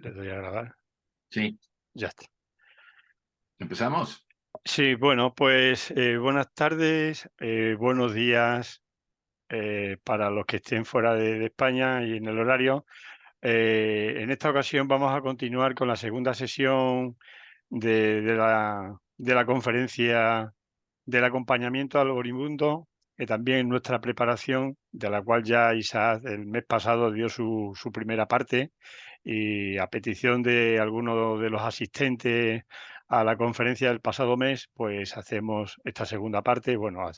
Le doy a grabar. Sí, Ya está. empezamos. Sí, bueno, pues buenas tardes, buenos días para los que estén fuera de España y en el horario. En esta ocasión vamos a continuar con la segunda sesión de la conferencia del acompañamiento al moribundo, que también nuestra preparación, de la cual ya Isaac el mes pasado dio su primera parte, y a petición de algunos de los asistentes a la conferencia del pasado mes, pues hacemos esta segunda parte. Bueno,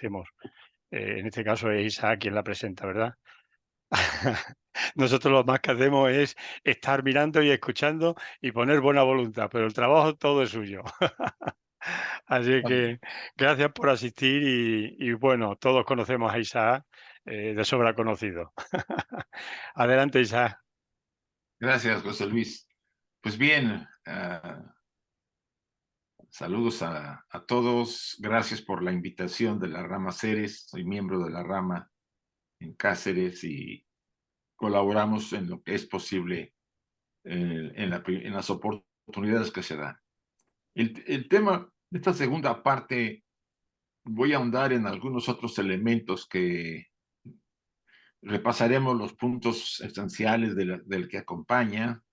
en este caso es Isaac quien la presenta, ¿verdad? Nosotros lo más que hacemos es estar mirando y escuchando y poner buena voluntad, pero el trabajo todo es suyo. Así Vale. que gracias por asistir y bueno, todos conocemos a Isaac, de sobra conocido. Adelante, Isaac. Gracias, José Luis. Pues bien, saludos a todos. Gracias por la invitación de la rama Ceres. Soy miembro de la rama en Cáceres y colaboramos en lo que es posible en las oportunidades que se dan. El tema de esta segunda parte, voy a ahondar en algunos otros elementos que repasaremos los puntos esenciales del que acompaña.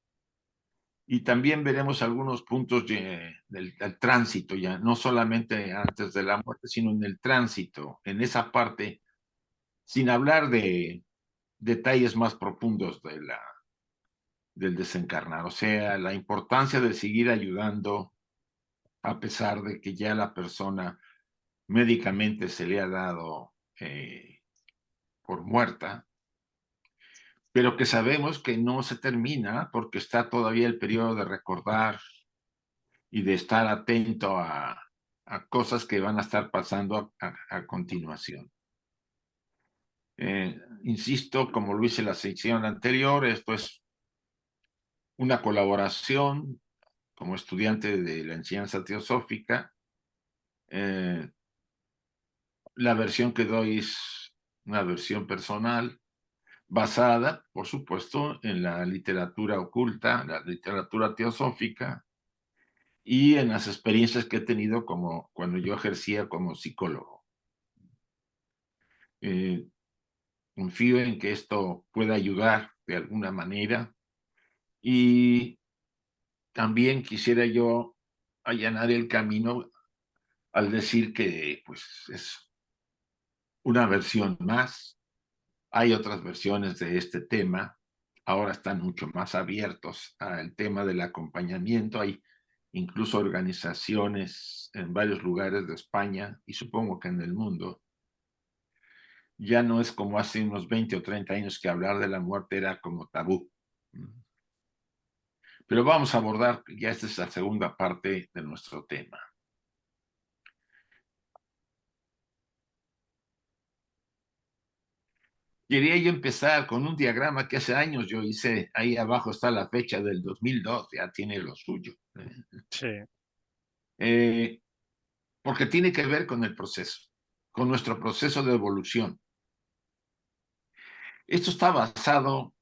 Y también veremos algunos puntos del tránsito, ya no solamente antes de la muerte, sino en el tránsito, en esa parte, sin hablar de detalles más profundos del desencarnar. O sea, la importancia de seguir ayudando a pesar de que ya la persona médicamente se le ha dado por muerta, pero que sabemos que no se termina porque está todavía el periodo de recordar y de estar atento a cosas que van a estar pasando a continuación. Insisto, como lo hice en la sección anterior, esto es una colaboración como estudiante de la enseñanza teosófica. La versión que doy es una versión personal, basada, por supuesto, en la literatura oculta, la literatura teosófica, y en las experiencias que he tenido como cuando yo ejercía como psicólogo. Eh, Confío en que esto pueda ayudar de alguna manera y también quisiera yo allanar el camino al decir que pues es una versión más. Hay otras versiones de este tema. Ahora están mucho más abiertos al tema del acompañamiento. Hay incluso organizaciones en varios lugares de España y supongo que en el mundo. Ya no es como hace unos 20 o 30 años que hablar de la muerte era como tabú. Pero vamos a abordar, ya esta es la segunda parte de nuestro tema. Quería yo empezar con un diagrama que hace años yo hice, ahí abajo está la fecha del 2002, ya tiene lo suyo. Sí, Eh, Porque tiene que ver con el proceso, con nuestro proceso de evolución. Esto está basado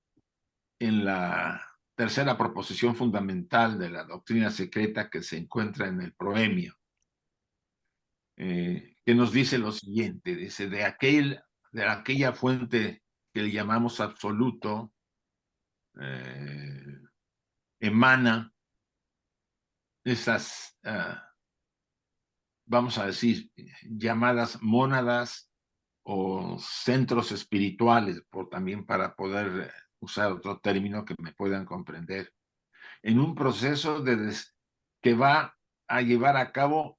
en la tercera proposición fundamental de la doctrina secreta que se encuentra en el Proemio, que nos dice lo siguiente, dice, de aquella fuente que le llamamos absoluto, eh, emana esas, vamos a decir, llamadas mónadas o centros espirituales, también para poder usar otro término que me puedan comprender, en un proceso que va a llevar a cabo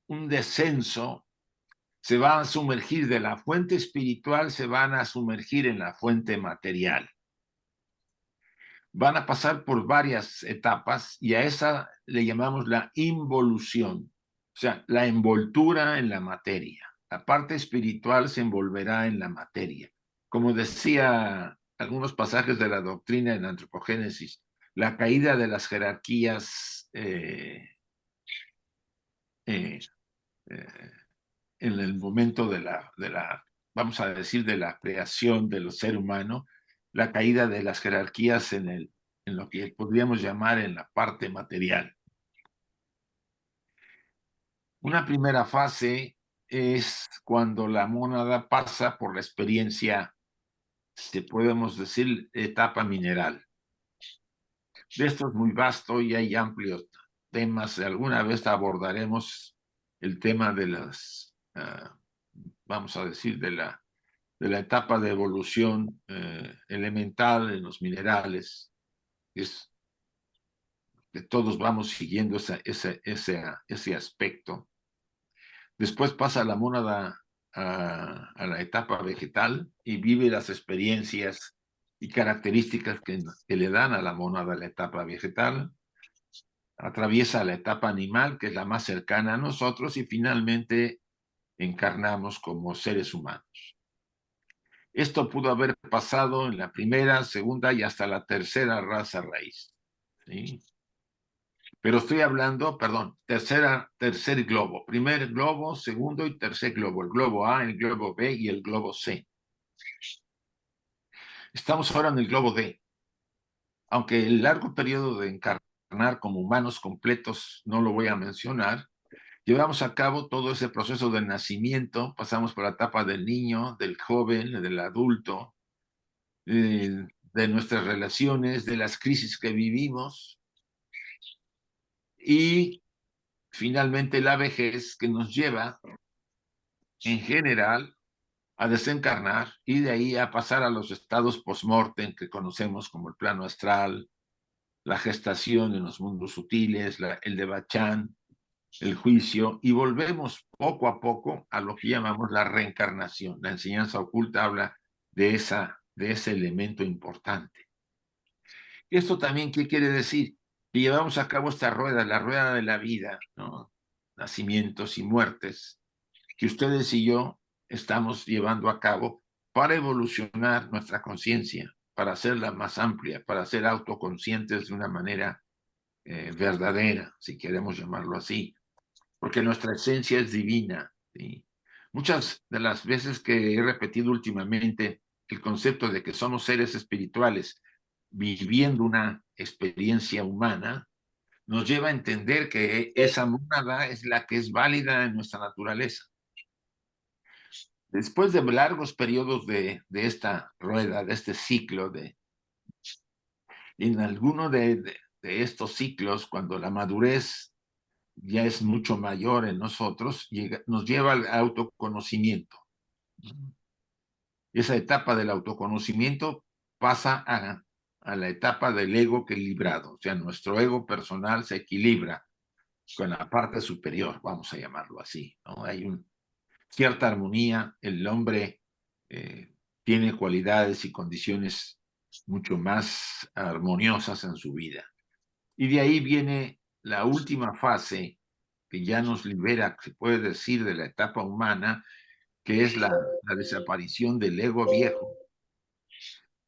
un descenso. Se van a sumergir de la fuente espiritual, se van a sumergir en la fuente material. Van a pasar por varias etapas y a esa le llamamos la involución, o sea, la envoltura en la materia. La parte espiritual se envolverá en la materia. Como decía algunos pasajes de la doctrina en Antropogénesis, la caída de las jerarquías eh, eh, en el momento vamos a decir, de la creación del ser humano, la caída de las jerarquías en lo que podríamos llamar en la parte material. Una primera fase es cuando la mónada pasa por la experiencia, si podemos decir, etapa mineral. De esto es muy vasto y hay amplios temas. Alguna vez abordaremos el tema de las, vamos a decir, de la etapa de evolución elemental en los minerales. Es que todos vamos siguiendo ese aspecto. Después pasa la mónada a la etapa vegetal y vive las experiencias y características que le dan a la mónada la etapa vegetal. Atraviesa la etapa animal, que es la más cercana a nosotros, y finalmente encarnamos como seres humanos. Esto pudo haber pasado en la primera, segunda y hasta la tercera raza raíz. ¿Sí? Pero estoy hablando, perdón, tercer globo. Primer globo, segundo y tercer globo. El globo A, el globo B y el globo C. Estamos ahora en el globo D. Aunque el largo periodo de encarnar como humanos completos no lo voy a mencionar, llevamos a cabo todo ese proceso del nacimiento, pasamos por la etapa del niño, del joven, del adulto, de nuestras relaciones, de las crisis que vivimos y finalmente la vejez que nos lleva en general a desencarnar y de ahí a pasar a los estados post-mortem que conocemos como el plano astral, la gestación en los mundos sutiles, el de Bachán, el juicio, y volvemos poco a poco a lo que llamamos la reencarnación. La enseñanza oculta habla de ese elemento importante. Esto también, ¿qué quiere decir? Que llevamos a cabo esta rueda, la rueda de la vida, ¿no? Nacimientos y muertes, que ustedes y yo estamos llevando a cabo para evolucionar nuestra conciencia, para hacerla más amplia, para ser autoconscientes de una manera verdadera, si queremos llamarlo así, porque nuestra esencia es divina. ¿Sí? Muchas de las veces que he repetido últimamente el concepto de que somos seres espirituales viviendo una experiencia humana, nos lleva a entender que esa mónada es la que es válida en nuestra naturaleza. Después de largos periodos de esta rueda, de este ciclo, en alguno de estos ciclos, cuando la madurez ya es mucho mayor en nosotros, nos lleva al autoconocimiento. Esa etapa del autoconocimiento pasa a la etapa del ego equilibrado, o sea, nuestro ego personal se equilibra con la parte superior, vamos a llamarlo así, ¿no? Hay cierta armonía, el hombre tiene cualidades y condiciones mucho más armoniosas en su vida. Y de ahí viene la última fase que ya nos libera, se puede decir, de la etapa humana, que es la desaparición del ego viejo,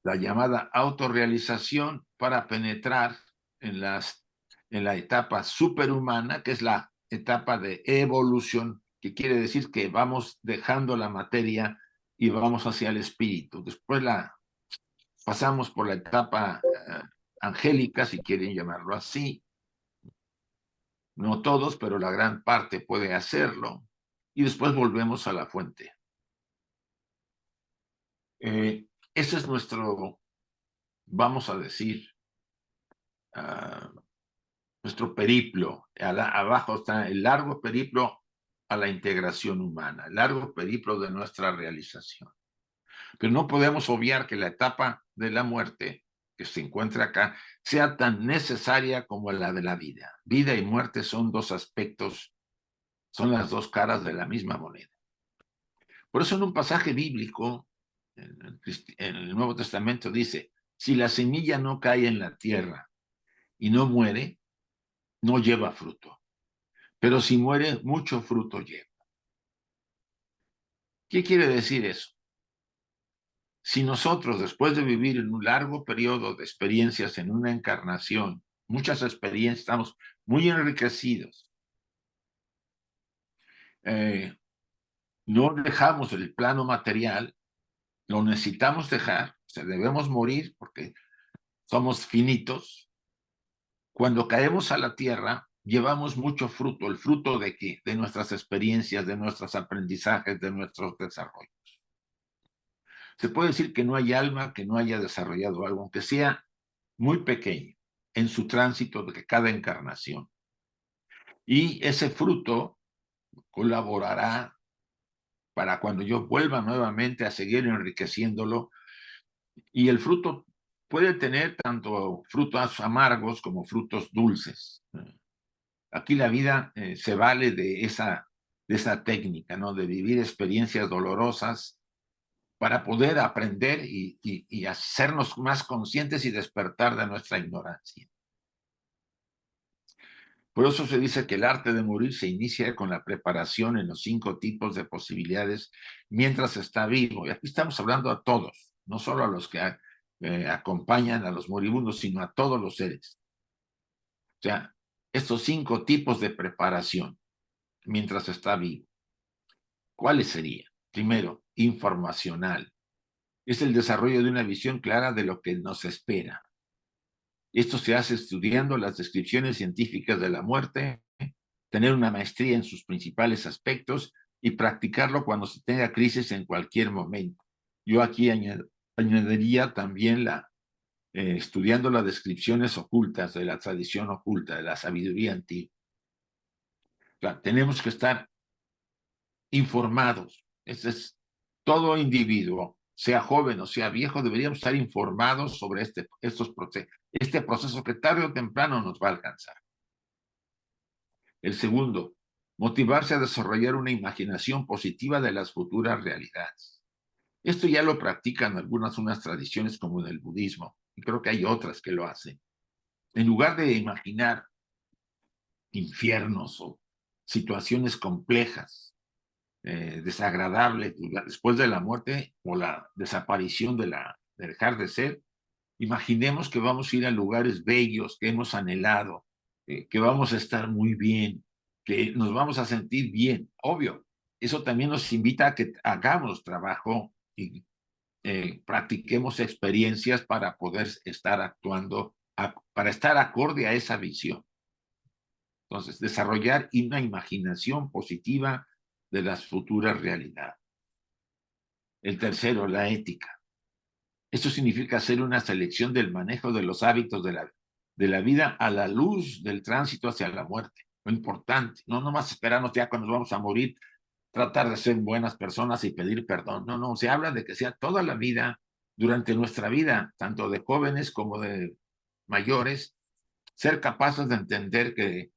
la llamada autorrealización para penetrar en la etapa superhumana, que es la etapa de evolución, que quiere decir que vamos dejando la materia y vamos hacia el espíritu. Después pasamos por la etapa angélica, si quieren llamarlo así. No todos, pero la gran parte puede hacerlo. Y después volvemos a la fuente. Ese es nuestro, vamos a decir, nuestro periplo. Abajo está el largo periplo a la integración humana, el largo periplo de nuestra realización. Pero no podemos obviar que la etapa de la muerte que se encuentra acá sea tan necesaria como la de la vida. Vida y muerte son dos aspectos, son las dos caras de la misma moneda. Por eso en un pasaje bíblico, en el Nuevo Testamento dice, si la semilla no cae en la tierra y no muere, no lleva fruto. Pero si muere, mucho fruto lleva. ¿Qué quiere decir eso? Si nosotros, después de vivir en un largo periodo de experiencias en una encarnación, muchas experiencias, estamos muy enriquecidos, no dejamos el plano material, lo necesitamos dejar, o sea, debemos morir porque somos finitos. Cuando caemos a la tierra, llevamos mucho fruto. ¿El fruto de qué? De nuestras experiencias, de nuestros aprendizajes, de nuestros desarrollos. Se puede decir que no hay alma que no haya desarrollado algo, aunque sea muy pequeño, en su tránsito de cada encarnación. Y ese fruto colaborará para cuando yo vuelva nuevamente a seguir enriqueciéndolo. Y el fruto puede tener tanto frutos amargos como frutos dulces. Aquí la vida se vale de esa técnica, ¿no? De vivir experiencias dolorosas para poder aprender y hacernos más conscientes y despertar de nuestra ignorancia. Por eso se dice que el arte de morir se inicia con la preparación en los 5 tipos de posibilidades mientras está vivo. Y aquí estamos hablando a todos, no solo a los que acompañan a los moribundos, sino a todos los seres. O sea, estos 5 tipos de preparación mientras está vivo. ¿Cuáles serían? Primero, informacional. Es el desarrollo de una visión clara de lo que nos espera. Esto se hace estudiando las descripciones científicas de la muerte, tener una maestría en sus principales aspectos y practicarlo cuando se tenga crisis en cualquier momento. Yo aquí añadiría también estudiando las descripciones ocultas de la tradición oculta, de la sabiduría antigua. O sea, tenemos que estar informados. Todo individuo, sea joven o sea viejo, deberíamos estar informados sobre estos procesos. Este proceso que tarde o temprano nos va a alcanzar. El segundo, motivarse a desarrollar una imaginación positiva de las futuras realidades. Esto ya lo practican unas tradiciones como en el budismo, y creo que hay otras que lo hacen. En lugar de imaginar infiernos o situaciones complejas, desagradables después de la muerte o la desaparición de dejar de ser, imaginemos que vamos a ir a lugares bellos que hemos anhelado, que vamos a estar muy bien, que nos vamos a sentir bien. Obvio, eso también nos invita a que hagamos trabajo y practiquemos experiencias para poder estar actuando, para estar acorde a esa visión. Entonces, desarrollar una imaginación positiva de las futuras realidades. El tercero, la ética. Esto significa hacer una selección del manejo de los hábitos de la vida a la luz del tránsito hacia la muerte. Lo importante, no nomás esperarnos ya cuando nos vamos a morir, tratar de ser buenas personas y pedir perdón. No, no, se habla de que sea toda la vida, durante nuestra vida, tanto de jóvenes como de mayores, ser capaces de entender que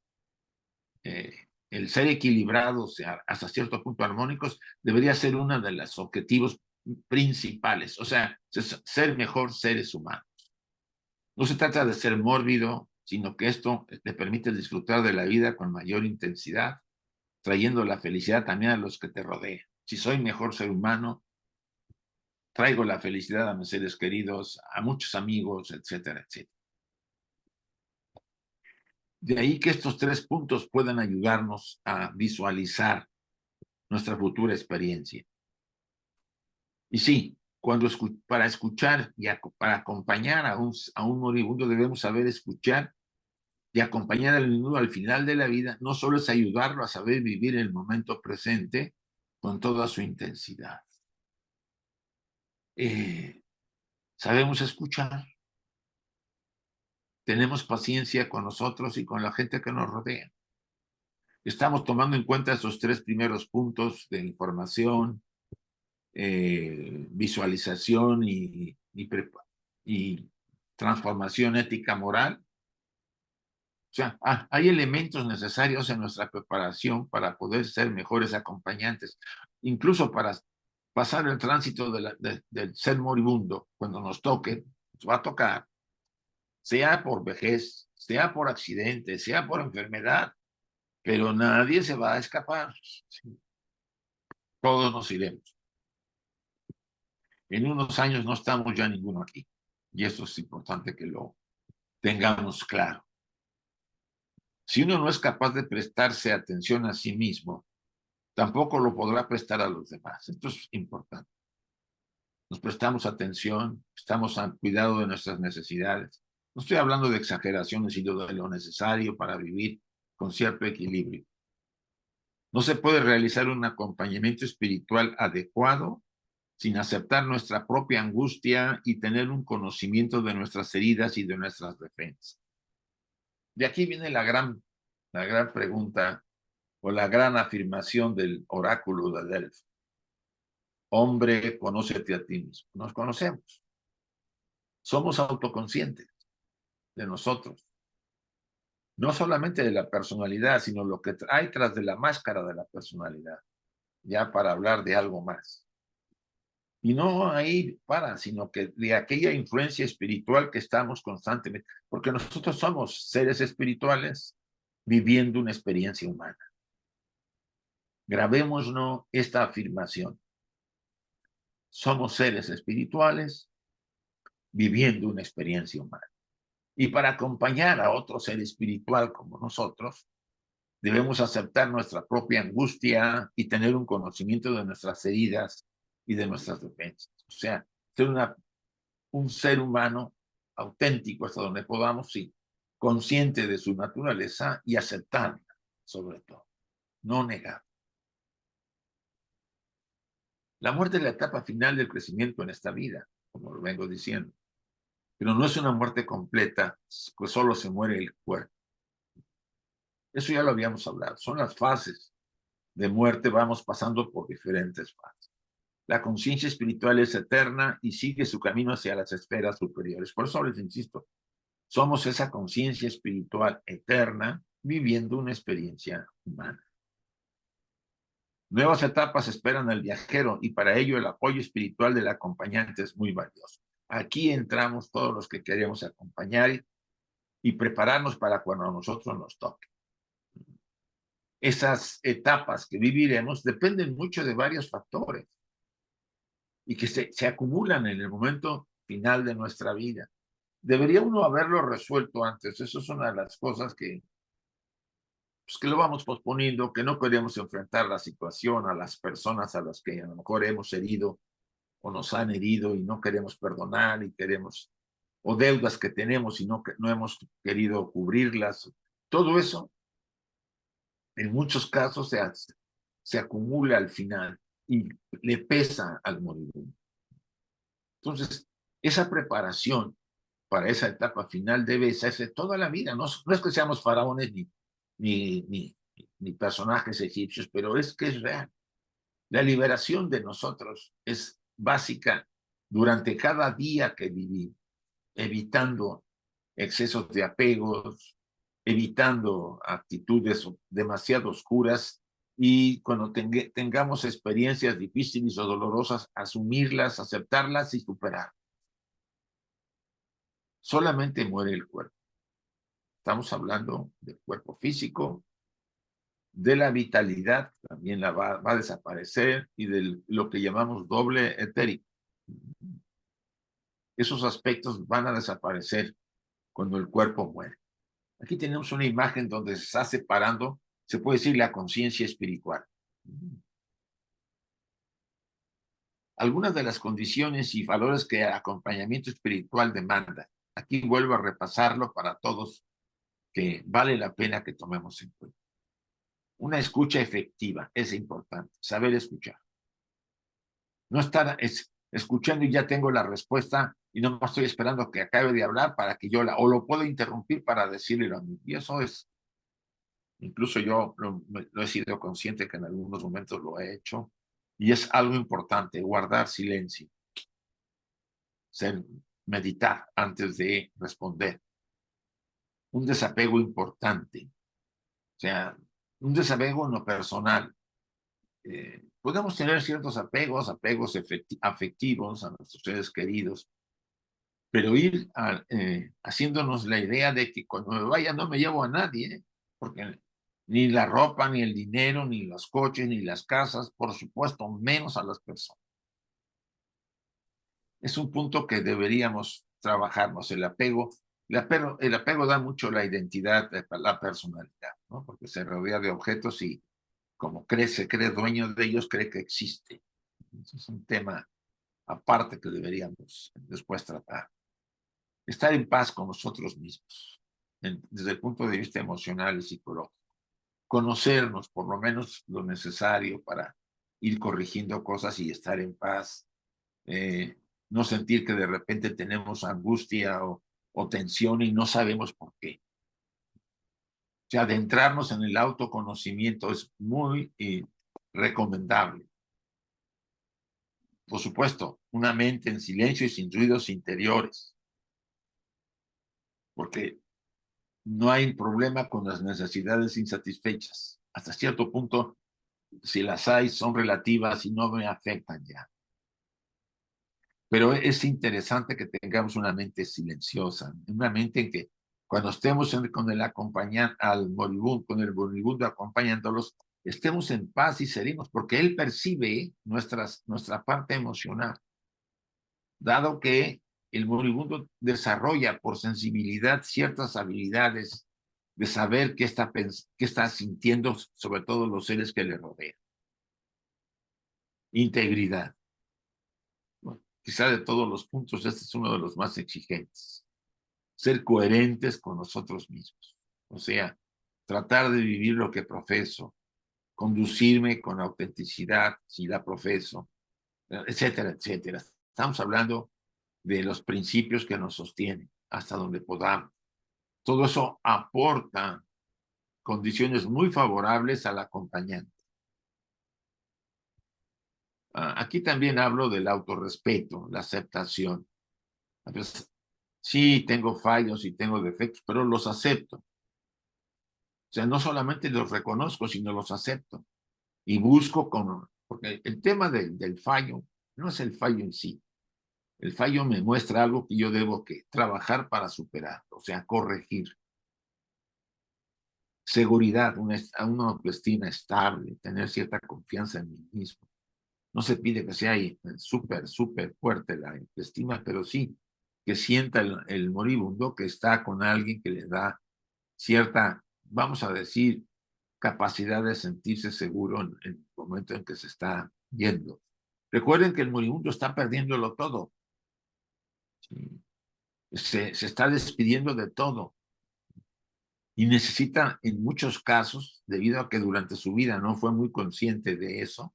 el ser equilibrados, hasta cierto punto armónicos, debería ser uno de los objetivos principales. O sea, ser mejor seres humanos. No se trata de ser mórbido, sino que esto te permite disfrutar de la vida con mayor intensidad, trayendo la felicidad también a los que te rodean. Si soy mejor ser humano, traigo la felicidad a mis seres queridos, a muchos amigos, etcétera, etcétera. De ahí que estos 3 puntos puedan ayudarnos a visualizar nuestra futura experiencia. Y sí, para escuchar y para acompañar a un moribundo debemos saber escuchar y acompañar al moribundo al final de la vida. No solo es ayudarlo a saber vivir el momento presente con toda su intensidad. Sabemos escuchar. Tenemos paciencia con nosotros y con la gente que nos rodea. Estamos tomando en cuenta esos 3 primeros puntos de información, visualización y transformación ética moral. O sea, hay elementos necesarios en nuestra preparación para poder ser mejores acompañantes, incluso para pasar el tránsito del ser moribundo. Cuando nos toque, nos va a tocar, sea por vejez, sea por accidente, sea por enfermedad, pero nadie se va a escapar. Todos nos iremos. En unos años no estamos ya ninguno aquí. Y eso es importante que lo tengamos claro. Si uno no es capaz de prestarse atención a sí mismo, tampoco lo podrá prestar a los demás. Esto es importante. nos prestamos atención, estamos al cuidado de nuestras necesidades. No estoy hablando de exageraciones, sino de lo necesario para vivir con cierto equilibrio. No se puede realizar un acompañamiento espiritual adecuado sin aceptar nuestra propia angustia y tener un conocimiento de nuestras heridas y de nuestras defensas. De aquí viene la gran pregunta o la gran afirmación del oráculo de Delfos. Hombre, conócete a ti mismo. Nos conocemos. Somos autoconscientes de nosotros. No solamente de la personalidad, sino lo que hay tras de la máscara de la personalidad, ya para hablar de algo más. Y no ahí para, sino que de aquella influencia espiritual que estamos constantemente, porque nosotros somos seres espirituales viviendo una experiencia humana. Grabémonos esta afirmación. Somos seres espirituales viviendo una experiencia humana. Y para acompañar a otro ser espiritual como nosotros, debemos aceptar nuestra propia angustia y tener un conocimiento de nuestras heridas y de nuestras defensas. O sea, ser un ser humano auténtico hasta donde podamos, sí, consciente de su naturaleza y aceptarla, sobre todo, no negar. La muerte es la etapa final del crecimiento en esta vida, como lo vengo diciendo, pero no es una muerte completa, pues solo se muere el cuerpo. Eso ya lo habíamos hablado, son las fases de muerte, vamos pasando por diferentes fases. La conciencia espiritual es eterna y sigue su camino hacia las esferas superiores. Por eso les insisto, somos esa conciencia espiritual eterna viviendo una experiencia humana. Nuevas etapas esperan al viajero y para ello el apoyo espiritual del acompañante es muy valioso. Aquí entramos todos los que queremos acompañar y prepararnos para cuando a nosotros nos toque. Esas etapas que viviremos dependen mucho de varios factores y que se acumulan en el momento final de nuestra vida. Debería uno haberlo resuelto antes. Eso es una de las cosas que lo vamos posponiendo, que no queremos enfrentar la situación, a las personas a las que a lo mejor hemos herido o nos han herido y no queremos perdonar y queremos, o deudas que tenemos y no hemos querido cubrirlas. Todo eso, en muchos casos, se acumula al final y le pesa al moribundo. Entonces, esa preparación para esa etapa final debe hacerse toda la vida. No es que seamos faraones ni personajes egipcios, pero es que es real. La liberación de nosotros es básica durante cada día que vivimos, evitando excesos de apegos, evitando actitudes demasiado oscuras y cuando tengamos experiencias difíciles o dolorosas, asumirlas, aceptarlas y superar. Solamente muere el cuerpo. Estamos hablando del cuerpo físico, de la vitalidad, también va a desaparecer, y de lo que llamamos doble etérico. Esos aspectos van a desaparecer cuando el cuerpo muere. Aquí tenemos una imagen donde se está separando, se puede decir, la conciencia espiritual. Algunas de las condiciones y valores que el acompañamiento espiritual demanda. Aquí vuelvo a repasarlo para todos, que vale la pena que tomemos en cuenta. Una escucha efectiva es importante, saber escuchar. No estar escuchando y ya tengo la respuesta y no estoy esperando que acabe de hablar para que o lo puedo interrumpir para decirle a mí. Y eso es, incluso yo lo he sido consciente que en algunos momentos lo he hecho y es algo importante, guardar silencio, meditar antes de responder. Un desapego importante, o sea, un desapego en lo personal. Podemos tener ciertos apegos afectivos a nuestros seres queridos, pero ir haciéndonos la idea de que cuando me vaya no me llevo a nadie, porque ni la ropa, ni el dinero, ni los coches, ni las casas, por supuesto, menos a las personas. Es un punto que deberíamos trabajarnos, el apego. El apego da mucho la identidad, la personalidad, ¿no? Porque se rodea de objetos y como se cree dueño de ellos, cree que existe. Eso es un tema aparte que deberíamos después tratar. Estar en paz con nosotros mismos, desde el punto de vista emocional y psicológico. Conocernos por lo menos lo necesario para ir corrigiendo cosas y estar en paz. No sentir que de repente tenemos angustia o tensión y no sabemos por qué. O sea, adentrarnos en el autoconocimiento es muy recomendable. Por supuesto, una mente en silencio y sin ruidos interiores, porque no hay problema con las necesidades insatisfechas. Hasta cierto punto, si las hay, son relativas y no me afectan ya. Pero es interesante que tengamos una mente silenciosa, una mente en que cuando estemos con el acompañante al moribundo, con el moribundo acompañándolos, estemos en paz y serenos, porque él percibe nuestra parte emocional, dado que el moribundo desarrolla por sensibilidad ciertas habilidades de saber qué está sintiendo, sobre todo los seres que le rodean. Integridad. Bueno, quizá de todos los puntos, este es uno de los más exigentes. Ser coherentes con nosotros mismos. O sea, tratar de vivir lo que profeso, conducirme con autenticidad si la profeso, etcétera, etcétera. Estamos hablando de los principios que nos sostienen hasta donde podamos. Todo eso aporta condiciones muy favorables al acompañante. Aquí también hablo del autorrespeto, la aceptación. A veces, sí, tengo fallos y tengo defectos, pero los acepto. O sea, no solamente los reconozco, sino los acepto. Y busco porque el tema del fallo no es el fallo en sí. El fallo me muestra algo que yo debo trabajar para superar, o sea, corregir. Seguridad, una autoestima estable, tener cierta confianza en mí mismo. No se pide que sea súper, súper fuerte la autoestima, pero sí que sienta el moribundo que está con alguien que le da cierta, vamos a decir, capacidad de sentirse seguro en el momento en que se está yendo. Recuerden que el moribundo está perdiéndolo todo. ¿Sí? Se está despidiendo de todo y necesita, en muchos casos, debido a que durante su vida no fue muy consciente de eso,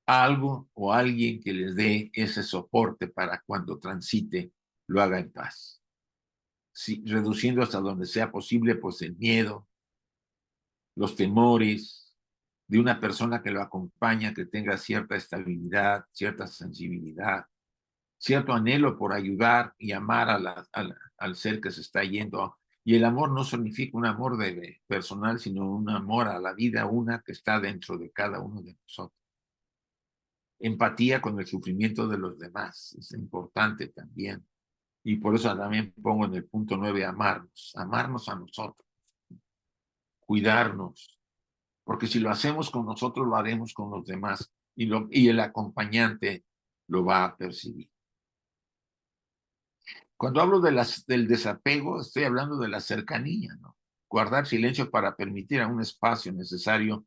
algo o alguien que les dé ese soporte para cuando transite lo haga en paz. Sí, reduciendo hasta donde sea posible pues el miedo, los temores de una persona que lo acompaña, que tenga cierta estabilidad, cierta sensibilidad, cierto anhelo por ayudar y amar al ser que se está yendo. Y el amor no significa un amor personal, sino un amor a la vida, una que está dentro de cada uno de nosotros. Empatía con el sufrimiento de los demás es importante también. Y por eso también pongo en el punto 9 amarnos a nosotros, cuidarnos, porque si lo hacemos con nosotros, lo haremos con los demás y el acompañante lo va a percibir. Cuando hablo del desapego, estoy hablando de la cercanía, ¿no? Guardar silencio para permitir a un espacio necesario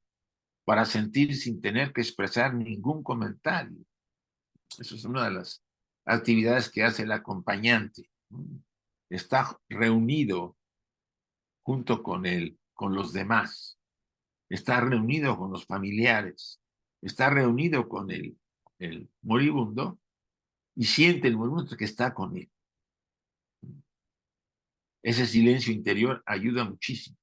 para sentir sin tener que expresar ningún comentario. Eso es una de las actividades que hace el acompañante. Está reunido junto con los demás, está reunido con los familiares, está reunido con el moribundo y siente el moribundo que está con él. Ese silencio interior ayuda muchísimo.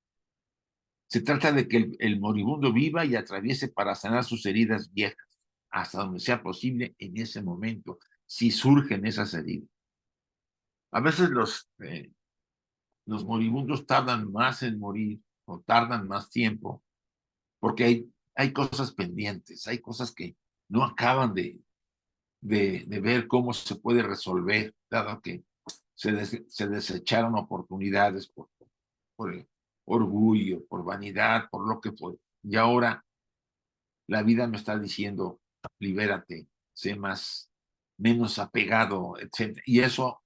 Se trata de que el moribundo viva y atraviese para sanar sus heridas viejas, hasta donde sea posible en ese momento, si surgen esas heridas. A veces los moribundos tardan más en morir o tardan más tiempo porque hay cosas pendientes, hay cosas que no acaban de ver cómo se puede resolver, dado que se desecharon oportunidades por el orgullo, por vanidad, por lo que fue. Y ahora la vida me está diciendo, libérate, sé menos apegado, etc. Y eso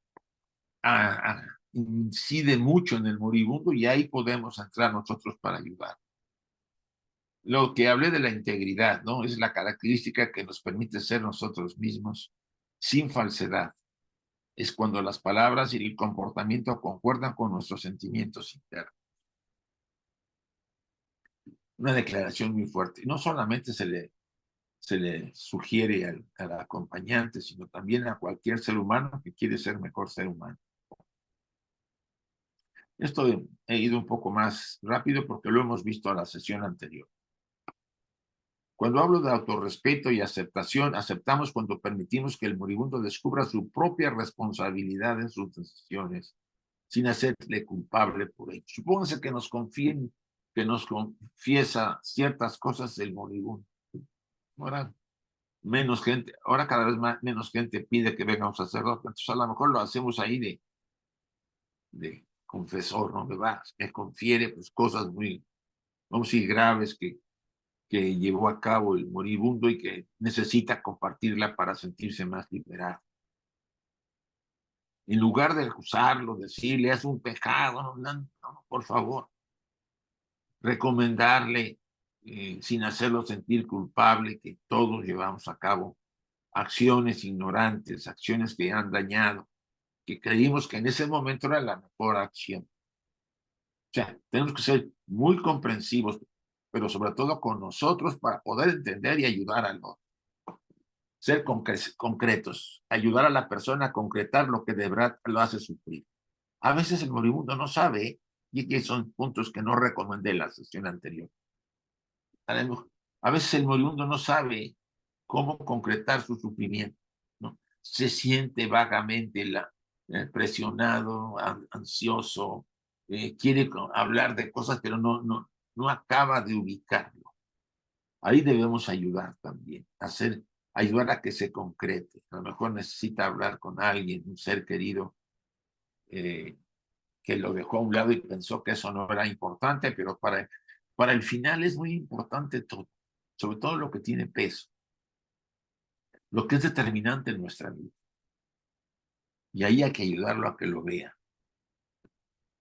incide mucho en el moribundo y ahí podemos entrar nosotros para ayudar. Lo que hablé de la integridad, ¿no? Es la característica que nos permite ser nosotros mismos sin falsedad. Es cuando las palabras y el comportamiento concuerdan con nuestros sentimientos internos. Una declaración muy fuerte. No solamente se le sugiere al acompañante, sino también a cualquier ser humano que quiere ser mejor ser humano. Esto he ido un poco más rápido porque lo hemos visto a la sesión anterior. Cuando hablo de autorrespeto y aceptación, aceptamos cuando permitimos que el moribundo descubra su propia responsabilidad en sus decisiones, sin hacerle culpable por ello. Supónganse que nos confíen, que nos confiesa ciertas cosas del moribundo. Ahora, menos gente, ahora cada vez menos gente pide que venga un sacerdote, entonces a lo mejor lo hacemos ahí de confesor, ¿no? Me confiere pues, cosas muy, vamos a decir, graves que llevó a cabo el moribundo y que necesita compartirla para sentirse más liberado. En lugar de acusarlo, decirle, es un pecado, no, por favor. Recomendarle, sin hacerlo sentir culpable, que todos llevamos a cabo acciones ignorantes, acciones que han dañado, que creímos que en ese momento era la mejor acción. O sea, tenemos que ser muy comprensivos, pero sobre todo con nosotros para poder entender y ayudar al otro. Ser concretos, ayudar a la persona a concretar lo que de verdad lo hace sufrir. A veces el moribundo no sabe, y que son puntos que no recomendé en la sesión anterior. A veces el moribundo no sabe cómo concretar su sufrimiento, ¿no? Se siente vagamente presionado, ansioso, quiere hablar de cosas, pero no acaba de ubicarlo. Ahí debemos ayudar también, ayudar a que se concrete. A lo mejor necesita hablar con alguien, un ser querido, que lo dejó a un lado y pensó que eso no era importante, pero para el final es muy importante todo, sobre todo lo que tiene peso, lo que es determinante en nuestra vida. Y ahí hay que ayudarlo a que lo vea.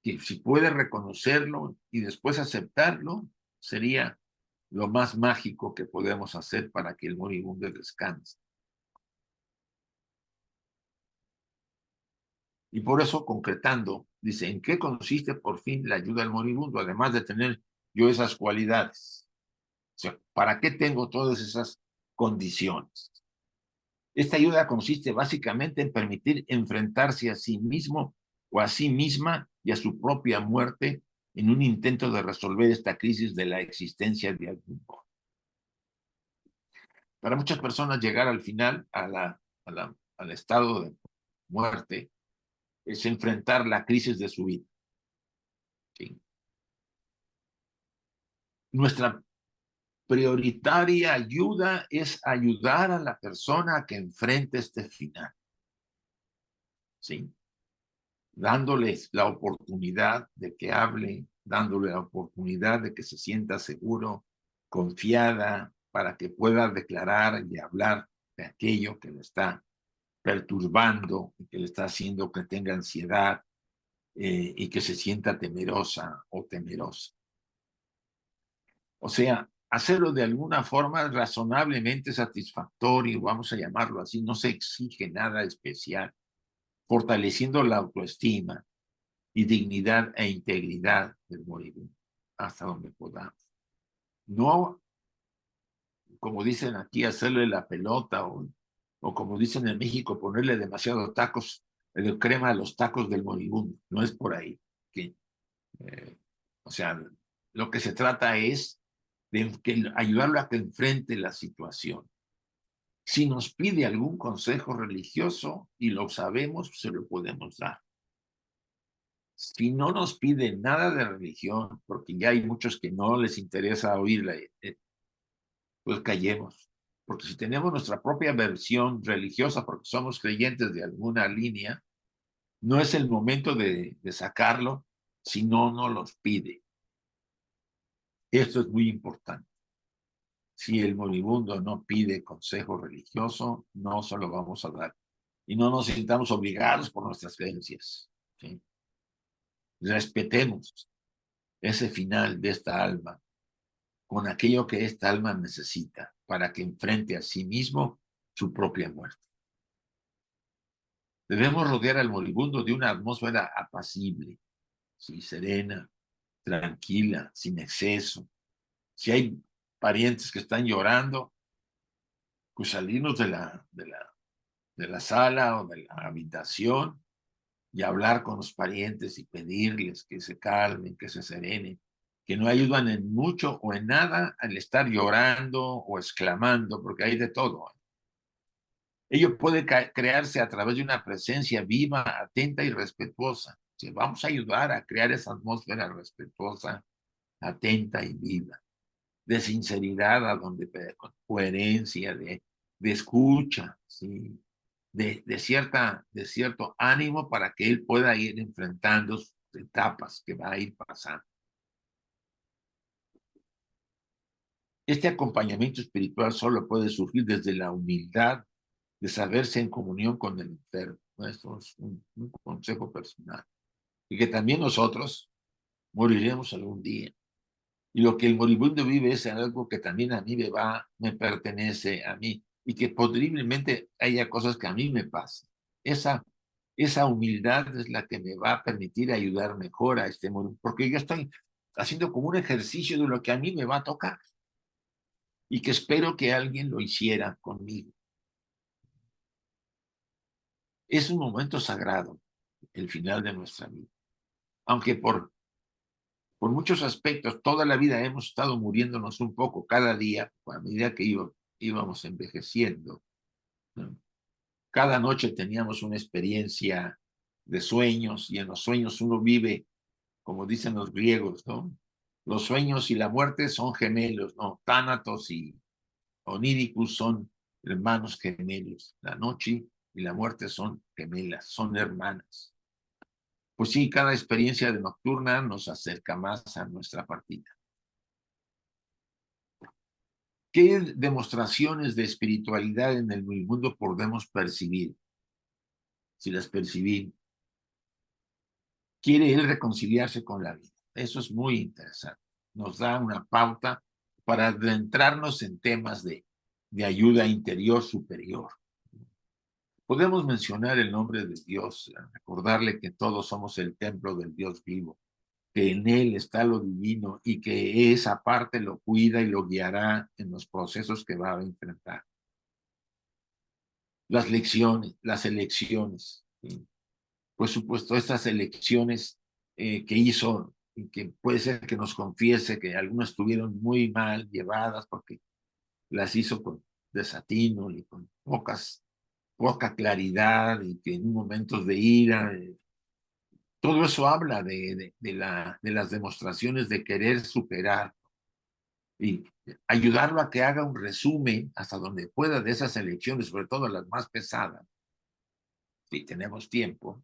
Que si puede reconocerlo y después aceptarlo, sería lo más mágico que podemos hacer para que el moribundo descanse. Y por eso, concretando, dice, ¿en qué consiste por fin la ayuda al moribundo? Además de tener yo esas cualidades. O sea, ¿para qué tengo todas esas condiciones? Esta ayuda consiste básicamente en permitir enfrentarse a sí mismo o a sí misma y a su propia muerte en un intento de resolver esta crisis de la existencia de algún modo. Para muchas personas llegar al final, al estado de muerte, es enfrentar la crisis de su vida. ¿Sí? Nuestra prioritaria ayuda es ayudar a la persona a que enfrente este final. ¿Sí? Dándoles la oportunidad de que hable, dándole la oportunidad de que se sienta seguro, confiada, para que pueda declarar y hablar de aquello que le está perturbando y que le está haciendo que tenga ansiedad, y que se sienta temerosa o temeroso. O sea, hacerlo de alguna forma razonablemente satisfactorio, vamos a llamarlo así, no se exige nada especial, fortaleciendo la autoestima y dignidad e integridad del moribundo, hasta donde podamos. No, como dicen aquí, hacerle la pelota o como dicen en México, ponerle demasiados tacos, de crema a los tacos del moribundo. No es por ahí. ¿Sí? O sea, lo que se trata es de ayudarlo a que enfrente la situación. Si nos pide algún consejo religioso y lo sabemos, se lo podemos dar. Si no nos pide nada de religión, porque ya hay muchos que no les interesa oírla, pues callemos. Porque si tenemos nuestra propia versión religiosa, porque somos creyentes de alguna línea, no es el momento de sacarlo si no nos los pide. Esto es muy importante. Si el moribundo no pide consejo religioso, no se lo vamos a dar. Y no nos sintamos obligados por nuestras creencias. ¿Sí? Respetemos ese final de esta alma con aquello que esta alma necesita para que enfrente a sí mismo su propia muerte. Debemos rodear al moribundo de una atmósfera apacible, ¿sí? Serena, tranquila, sin exceso. Si hay parientes que están llorando, pues salirnos de la sala o de la habitación y hablar con los parientes y pedirles que se calmen, que se serenen, que no ayudan en mucho o en nada al estar llorando o exclamando, porque hay de todo. Ello puede crearse a través de una presencia viva, atenta y respetuosa. Sí, vamos a ayudar a crear esa atmósfera respetuosa, atenta y viva, de sinceridad, a donde con coherencia, de escucha, ¿sí? De cierto ánimo para que él pueda ir enfrentando sus etapas que va a ir pasando. Este acompañamiento espiritual solo puede surgir desde la humildad de saberse en comunión con el enfermo. Esto es un consejo personal. Y que también nosotros moriremos algún día. Y lo que el moribundo vive es algo que también a mí me pertenece a mí. Y que posiblemente haya cosas que a mí me pasen. Esa humildad es la que me va a permitir ayudar mejor a este moribundo. Porque yo estoy haciendo como un ejercicio de lo que a mí me va a tocar. Y que espero que alguien lo hiciera conmigo. Es un momento sagrado, el final de nuestra vida. Aunque por muchos aspectos, toda la vida hemos estado muriéndonos un poco cada día, a medida que íbamos envejeciendo, ¿no? Cada noche teníamos una experiencia de sueños y en los sueños uno vive, como dicen los griegos, ¿no? Los sueños y la muerte son gemelos, ¿no? Tánatos y Oníricus son hermanos gemelos. La noche y la muerte son gemelas, son hermanas. Pues sí, cada experiencia de nocturna nos acerca más a nuestra partida. ¿Qué demostraciones de espiritualidad en el mundo podemos percibir? Si las percibimos, quiere él reconciliarse con la vida. Eso es muy interesante. Nos da una pauta para adentrarnos en temas de ayuda interior superior. Podemos mencionar el nombre de Dios, recordarle que todos somos el templo del Dios vivo, que en él está lo divino y que esa parte lo cuida y lo guiará en los procesos que va a enfrentar. Las lecciones, las elecciones, ¿sí? Por supuesto, estas elecciones que hizo, y que puede ser que nos confiese que algunas estuvieron muy mal llevadas porque las hizo con desatino y con poca claridad y que en momentos de ira, todo eso habla de las demostraciones de querer superar y ayudarlo a que haga un resumen hasta donde pueda de esas elecciones, sobre todo las más pesadas, si tenemos tiempo,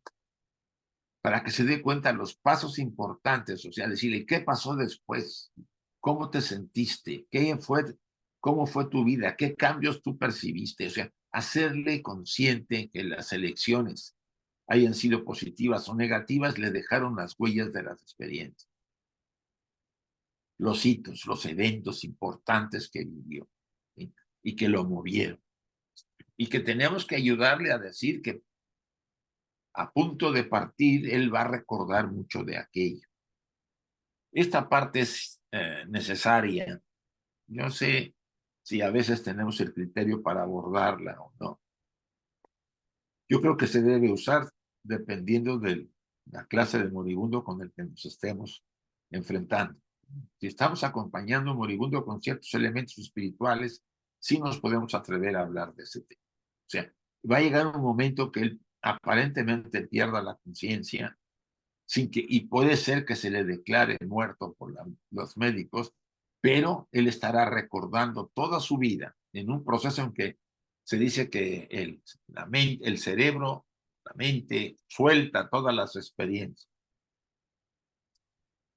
para que se dé cuenta de los pasos importantes, o sea, decirle qué pasó después, cómo te sentiste, cómo fue tu vida, qué cambios tú percibiste, o sea, hacerle consciente que las elecciones hayan sido positivas o negativas, le dejaron las huellas de las experiencias, los hitos, los eventos importantes que vivió, ¿sí? Y que lo movieron. Y que tenemos que ayudarle a decir que a punto de partir, él va a recordar mucho de aquello. Esta parte es necesaria. Yo sé si a veces tenemos el criterio para abordarla o no. Yo creo que se debe usar dependiendo de la clase de moribundo con el que nos estemos enfrentando. Si estamos acompañando a un moribundo con ciertos elementos espirituales, sí nos podemos atrever a hablar de ese tema. O sea, va a llegar un momento que él aparentemente pierda la conciencia, y puede ser que se le declare muerto por los médicos, pero él estará recordando toda su vida en un proceso en que se dice que el cerebro, la mente, suelta todas las experiencias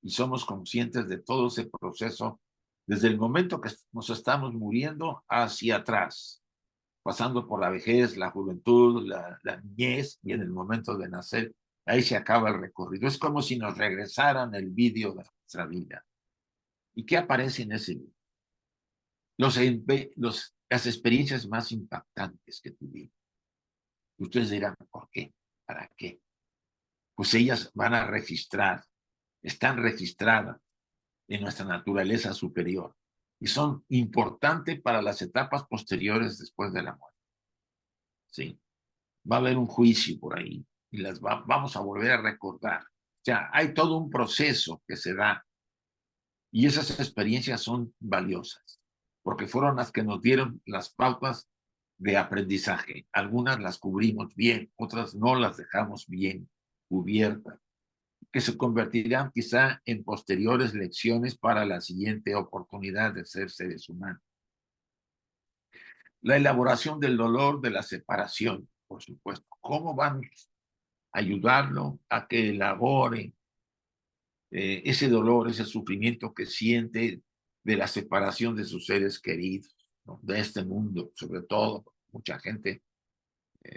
y somos conscientes de todo ese proceso desde el momento que nos estamos muriendo hacia atrás, pasando por la vejez, la juventud, la niñez y en el momento de nacer. Ahí se acaba el recorrido. Es como si nos regresaran el vídeo de nuestra vida. ¿Y qué aparece en ese vídeo? Las experiencias más impactantes que tuvimos. Ustedes dirán, ¿por qué? ¿Para qué? Pues ellas van a registrar, están registradas en nuestra naturaleza superior y son importantes para las etapas posteriores después de la muerte. ¿Sí? Va a haber un juicio por ahí y vamos a volver a recordar. O sea, hay todo un proceso que se da y esas experiencias son valiosas porque fueron las que nos dieron las pautas de aprendizaje. Algunas las cubrimos bien, otras no las dejamos bien cubiertas, que se convertirán quizá en posteriores lecciones para la siguiente oportunidad de ser seres humanos. La elaboración del dolor de la separación, por supuesto. ¿Cómo vamos a ayudarlo a que elabore ese dolor, ese sufrimiento que siente de la separación de sus seres queridos, ¿no? De este mundo, sobre todo? Mucha gente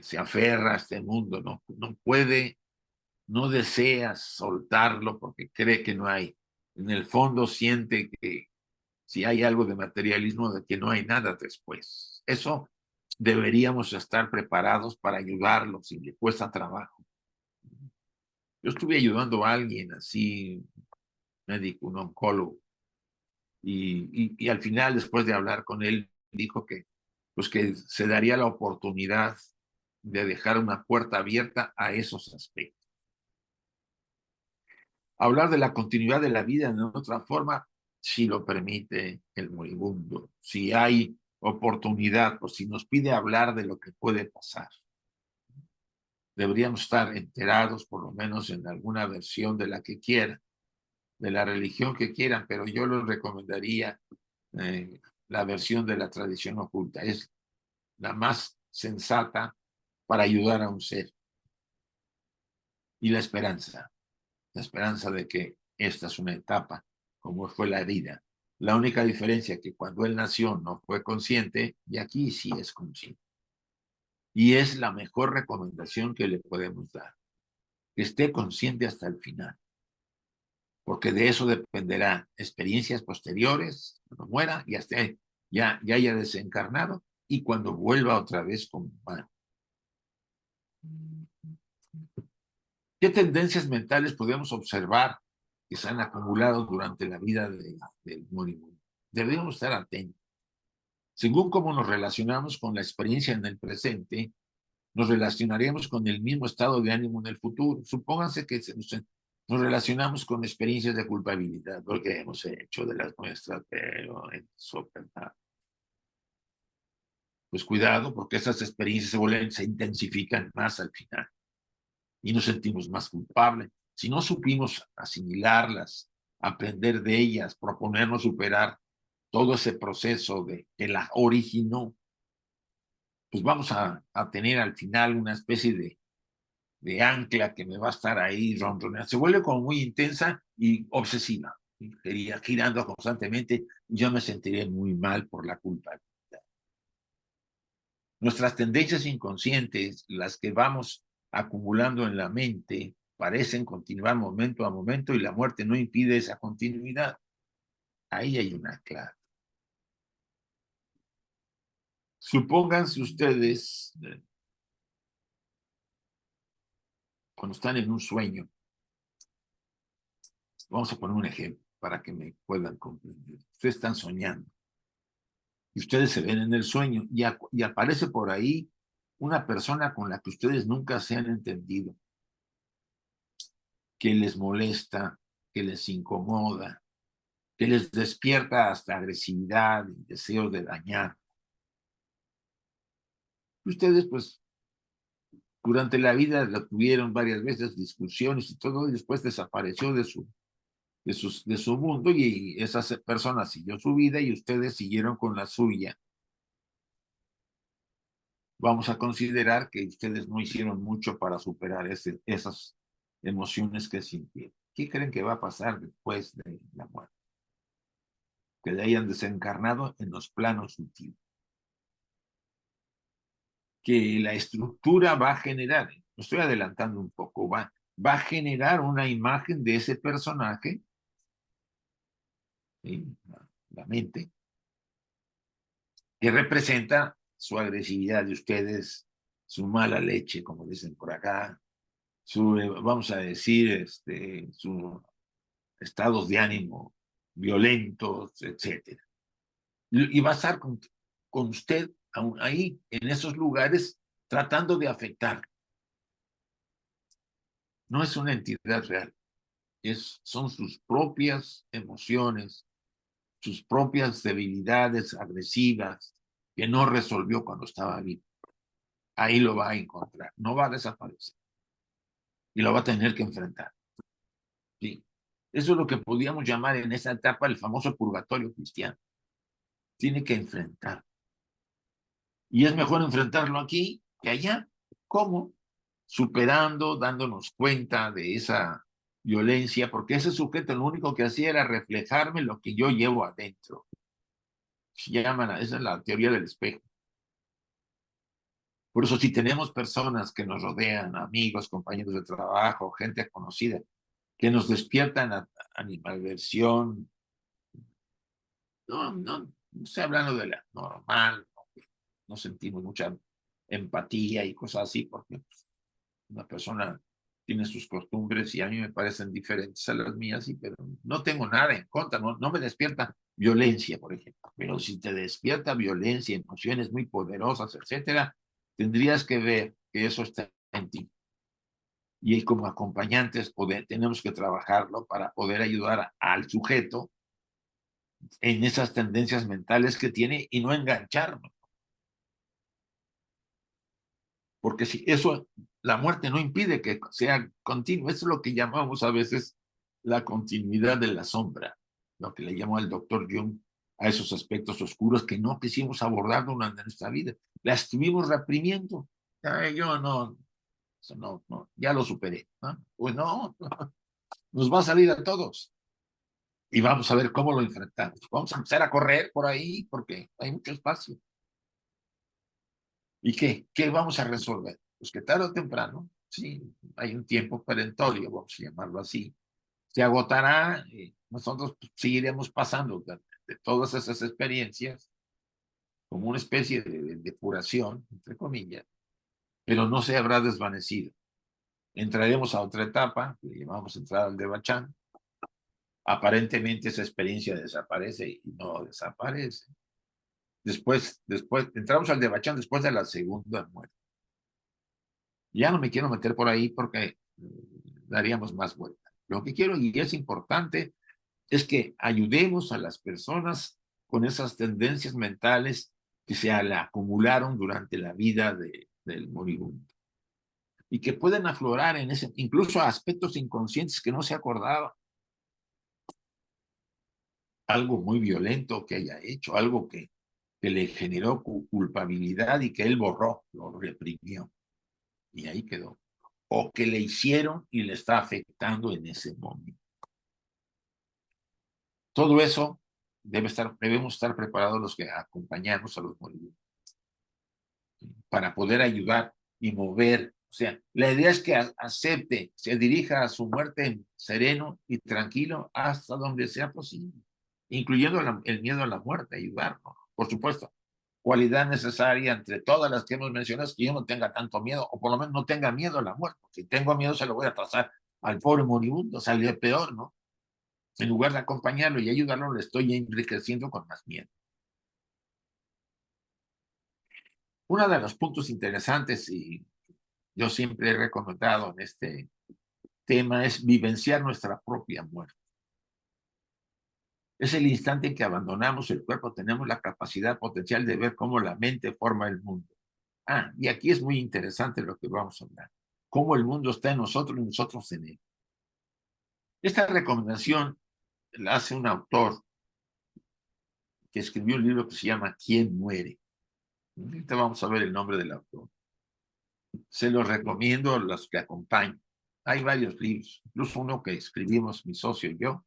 se aferra a este mundo, no puede, no desea soltarlo porque cree que no hay. En el fondo siente que si hay algo de materialismo, de que no hay nada después. Eso deberíamos estar preparados para ayudarlos si le cuesta trabajo. Yo estuve ayudando a alguien así, médico, un oncólogo, y al final, después de hablar con él, dijo que, pues que se daría la oportunidad de dejar una puerta abierta a esos aspectos. Hablar de la continuidad de la vida de otra forma, si lo permite el moribundo, si hay oportunidad, o si nos pide hablar de lo que puede pasar. Deberíamos estar enterados, por lo menos en alguna versión de la que quieran, de la religión que quieran, pero yo les recomendaría la versión de la tradición oculta. Es la más sensata para ayudar a un ser. Y la esperanza de que esta es una etapa, como fue la vida. La única diferencia es que cuando él nació no fue consciente y aquí sí es consciente. Y es la mejor recomendación que le podemos dar, que esté consciente hasta el final, porque de eso dependerá experiencias posteriores, cuando muera y hasta ya haya desencarnado y cuando vuelva otra vez como humano. ¿Qué tendencias mentales podemos observar que se han acumulado durante la vida del moribundo? Debemos estar atentos. Según cómo nos relacionamos con la experiencia en el presente, nos relacionaremos con el mismo estado de ánimo en el futuro. Supónganse que nos relacionamos con experiencias de culpabilidad, porque hemos hecho de las nuestras, pero eso, ¿verdad? Pues cuidado, porque esas experiencias se intensifican más al final y nos sentimos más culpables. Si no supimos asimilarlas, aprender de ellas, proponernos superar todo ese proceso que la originó, pues vamos a tener al final una especie de ancla que me va a estar ahí ronroneando. Se vuelve como muy intensa y obsesiva, girando constantemente, y yo me sentiré muy mal por la culpa. Nuestras tendencias inconscientes, las que vamos acumulando en la mente, parecen continuar momento a momento y la muerte no impide esa continuidad. Ahí hay una clave. Supónganse ustedes, cuando están en un sueño, vamos a poner un ejemplo para que me puedan comprender. Ustedes están soñando y ustedes se ven en el sueño y aparece por ahí una persona con la que ustedes nunca se han entendido, que les molesta, que les incomoda, que les despierta hasta agresividad y deseo de dañar. Ustedes, pues, durante la vida la tuvieron varias veces discusiones y todo, y después desapareció de su mundo y esa persona siguió su vida y ustedes siguieron con la suya. Vamos a considerar que ustedes no hicieron mucho para superar esas emociones que sintieron. ¿Qué creen que va a pasar después de la muerte? Que le hayan desencarnado en los planos sutiles. Que la estructura va a generar, me estoy adelantando un poco, va a generar una imagen de ese personaje en la mente que representa su agresividad de ustedes, su mala leche, como dicen por acá, vamos a decir, sus estados de ánimo violentos, etcétera. Y va a estar con usted ahí, en esos lugares, tratando de afectar. No es una entidad real, son sus propias emociones, sus propias debilidades agresivas que no resolvió cuando estaba vivo. Ahí lo va a encontrar, no va a desaparecer y lo va a tener que enfrentar. ¿Sí? Eso es lo que podríamos llamar en esa etapa el famoso purgatorio cristiano. Tiene que enfrentar. Y es mejor enfrentarlo aquí que allá. ¿Cómo? Superando, dándonos cuenta de esa violencia, porque ese sujeto lo único que hacía era reflejarme lo que yo llevo adentro. Esa es la teoría del espejo. Por eso, si tenemos personas que nos rodean, amigos, compañeros de trabajo, gente conocida, que nos despiertan animalversión, no estoy hablando de la normal, no sentimos mucha empatía y cosas así, porque una persona tiene sus costumbres y a mí me parecen diferentes a las mías, pero no tengo nada en contra, no me despierta violencia, por ejemplo, pero si te despierta violencia, emociones muy poderosas, etcétera, tendrías que ver que eso está en ti. Y como acompañantes tenemos que trabajarlo para poder ayudar al sujeto en esas tendencias mentales que tiene y no engancharnos. Porque si eso, la muerte no impide que sea continuo. Eso es lo que llamamos a veces la continuidad de la sombra, lo que le llamó el doctor Jung a esos aspectos oscuros que no quisimos abordar durante nuestra vida. La estuvimos reprimiendo. Ay, yo no, eso no, ya lo superé. ¿No? Pues no, nos va a salir a todos. Y vamos a ver cómo lo enfrentamos. Vamos a empezar a correr por ahí porque hay mucho espacio. ¿Y qué? ¿Qué vamos a resolver? Pues que tarde o temprano, sí, hay un tiempo perentorio, vamos a llamarlo así, se agotará, nosotros seguiremos pasando de todas esas experiencias como una especie de depuración, entre comillas, pero no se habrá desvanecido. Entraremos a otra etapa, que llamamos entrada al Devachan. Aparentemente esa experiencia desaparece y no desaparece. Después entramos al Devachan después de la segunda muerte. Ya no me quiero meter por ahí porque daríamos más vuelta. Lo que quiero y es importante es que ayudemos a las personas con esas tendencias mentales que se le acumularon durante la vida del moribundo y que pueden aflorar en ese, incluso aspectos inconscientes que no se acordaba. Algo muy violento que haya hecho, algo que le generó culpabilidad y que él borró, lo reprimió y ahí quedó. O que le hicieron y le está afectando en ese momento. Todo eso debemos estar preparados los que acompañamos a los moribundos para poder ayudar y mover. O sea, la idea es que acepte, se dirija a su muerte sereno y tranquilo hasta donde sea posible, incluyendo el miedo a la muerte, ayudarnos, por supuesto. Cualidad necesaria entre todas las que hemos mencionado es que yo no tenga tanto miedo, o por lo menos no tenga miedo a la muerte. Si tengo miedo, se lo voy a trazar al pobre moribundo, salió peor, ¿no? En lugar de acompañarlo y ayudarlo, le estoy enriqueciendo con más miedo. Uno de los puntos interesantes, y yo siempre he recomendado en este tema, es vivenciar nuestra propia muerte. Es el instante en que abandonamos el cuerpo, tenemos la capacidad potencial de ver cómo la mente forma el mundo. Y aquí es muy interesante lo que vamos a hablar. Cómo el mundo está en nosotros y nosotros en él. Esta recomendación la hace un autor que escribió un libro que se llama ¿Quién muere? Ahorita vamos a ver el nombre del autor. Se los recomiendo a los que acompañan. Hay varios libros, incluso uno que escribimos mi socio y yo,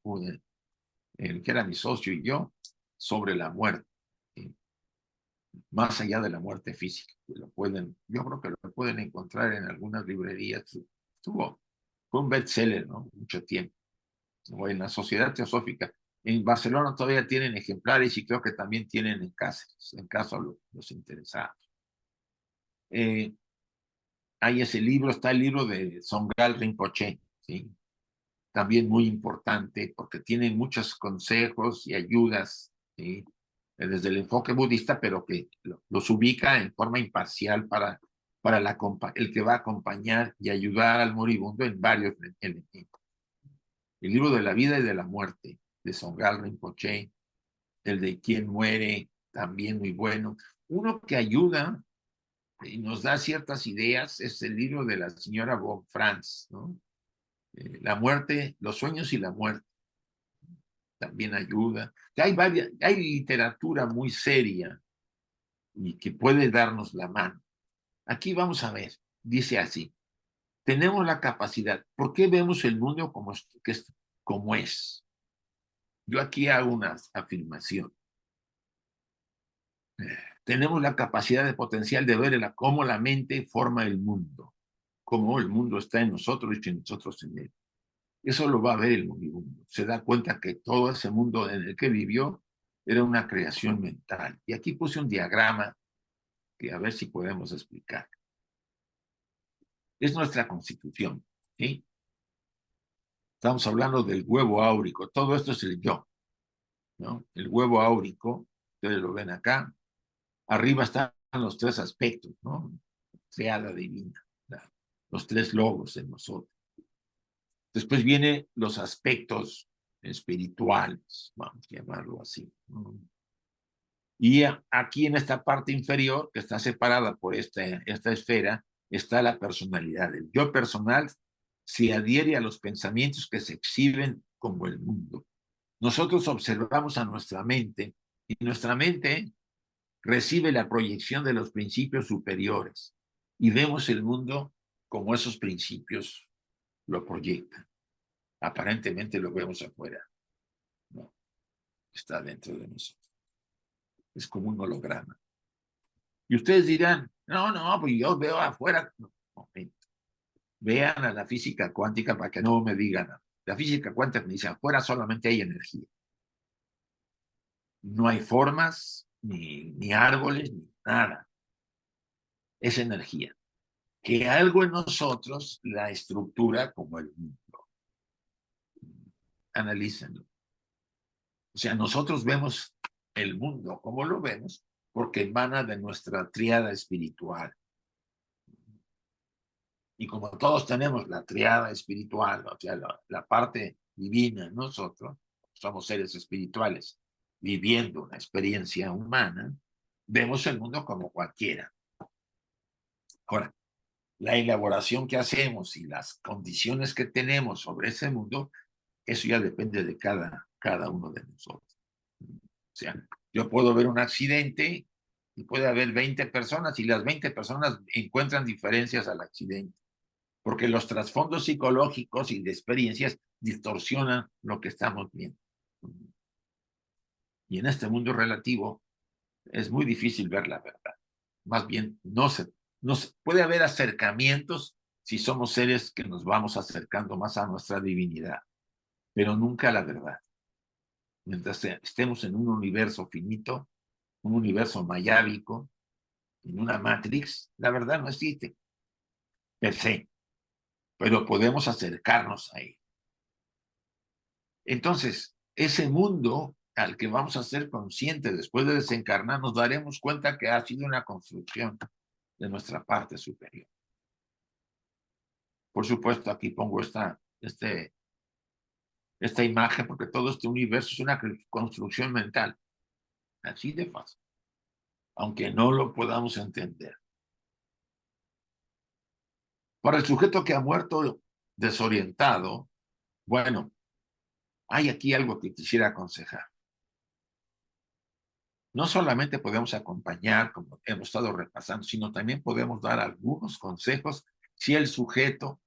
el que era mi socio y yo, sobre la muerte, más allá de la muerte física. Yo creo que lo pueden encontrar en algunas librerías. Fue un bestseller, ¿no? Mucho tiempo. O en la Sociedad Teosófica. En Barcelona todavía tienen ejemplares y creo que también tienen en Cáceres, en caso a los interesados. hay ese libro, está el libro de Tsongkhal Rinpoche, ¿sí? También muy importante porque tiene muchos consejos y ayudas, ¿sí? Desde el enfoque budista, pero que los ubica en forma imparcial para el que va a acompañar y ayudar al moribundo en varios elementos. El libro de la vida y de la muerte, de Tsongkhal Rinpoche, el de Quién muere, también muy bueno. Uno que ayuda y nos da ciertas ideas es el libro de la señora von Franz, ¿no? La muerte, los sueños y la muerte también ayuda. Hay literatura muy seria y que puede darnos la mano. Aquí vamos a ver, dice así, tenemos la capacidad, ¿por qué vemos el mundo como es? Yo aquí hago una afirmación. Tenemos la capacidad de potencial de ver cómo la mente forma el mundo, cómo el mundo está en nosotros y nosotros en él. Eso lo va a ver el moribundo. Se da cuenta que todo ese mundo en el que vivió era una creación mental. Y aquí puse un diagrama que a ver si podemos explicar. Es nuestra constitución, ¿sí? Estamos hablando del huevo áurico. Todo esto es el yo, ¿no? El huevo áurico, ustedes lo ven acá. Arriba están los tres aspectos, ¿no? Triada divina, los tres logos en nosotros. Después vienen los aspectos espirituales, vamos a llamarlo así, ¿no? Y aquí en esta parte inferior, que está separada por esta esfera, está la personalidad. El yo personal se adhiere a los pensamientos que se exhiben como el mundo. Nosotros observamos a nuestra mente y nuestra mente recibe la proyección de los principios superiores y vemos el mundo como esos principios lo proyectan. Aparentemente lo vemos afuera, no, está dentro de nosotros. Es como un holograma. Y ustedes dirán, no, pues yo veo afuera. No, momento. Vean a la física cuántica para que no me digan nada. La física cuántica me dice, afuera solamente hay energía. No hay formas, ni árboles, ni nada. Es energía. Que algo en nosotros la estructura como el mundo. Analícenlo. O sea, nosotros vemos el mundo como lo vemos porque emana de nuestra tríada espiritual. Y como todos tenemos la triada espiritual, o sea, la parte divina en nosotros, somos seres espirituales viviendo una experiencia humana, vemos el mundo como cualquiera. Ahora, la elaboración que hacemos y las condiciones que tenemos sobre ese mundo, eso ya depende de cada uno de nosotros. O sea, yo puedo ver un accidente y puede haber 20 personas y las 20 personas encuentran diferencias al accidente porque los trasfondos psicológicos y de experiencias distorsionan lo que estamos viendo. Y en este mundo relativo es muy difícil ver la verdad. Más bien, no se puede haber acercamientos si somos seres que nos vamos acercando más a nuestra divinidad, pero nunca a la verdad. Mientras estemos en un universo finito, un universo mayábico, en una matrix, la verdad no existe, per se, pero podemos acercarnos a él. Entonces, ese mundo al que vamos a ser conscientes después de desencarnar, nos daremos cuenta que ha sido una construcción de nuestra parte superior. Por supuesto, aquí pongo esta imagen porque todo este universo es una construcción mental, así de fácil, aunque no lo podamos entender. Para el sujeto que ha muerto desorientado, bueno, hay aquí algo que quisiera aconsejar. No solamente podemos acompañar, como hemos estado repasando, sino también podemos dar algunos consejos si el sujeto,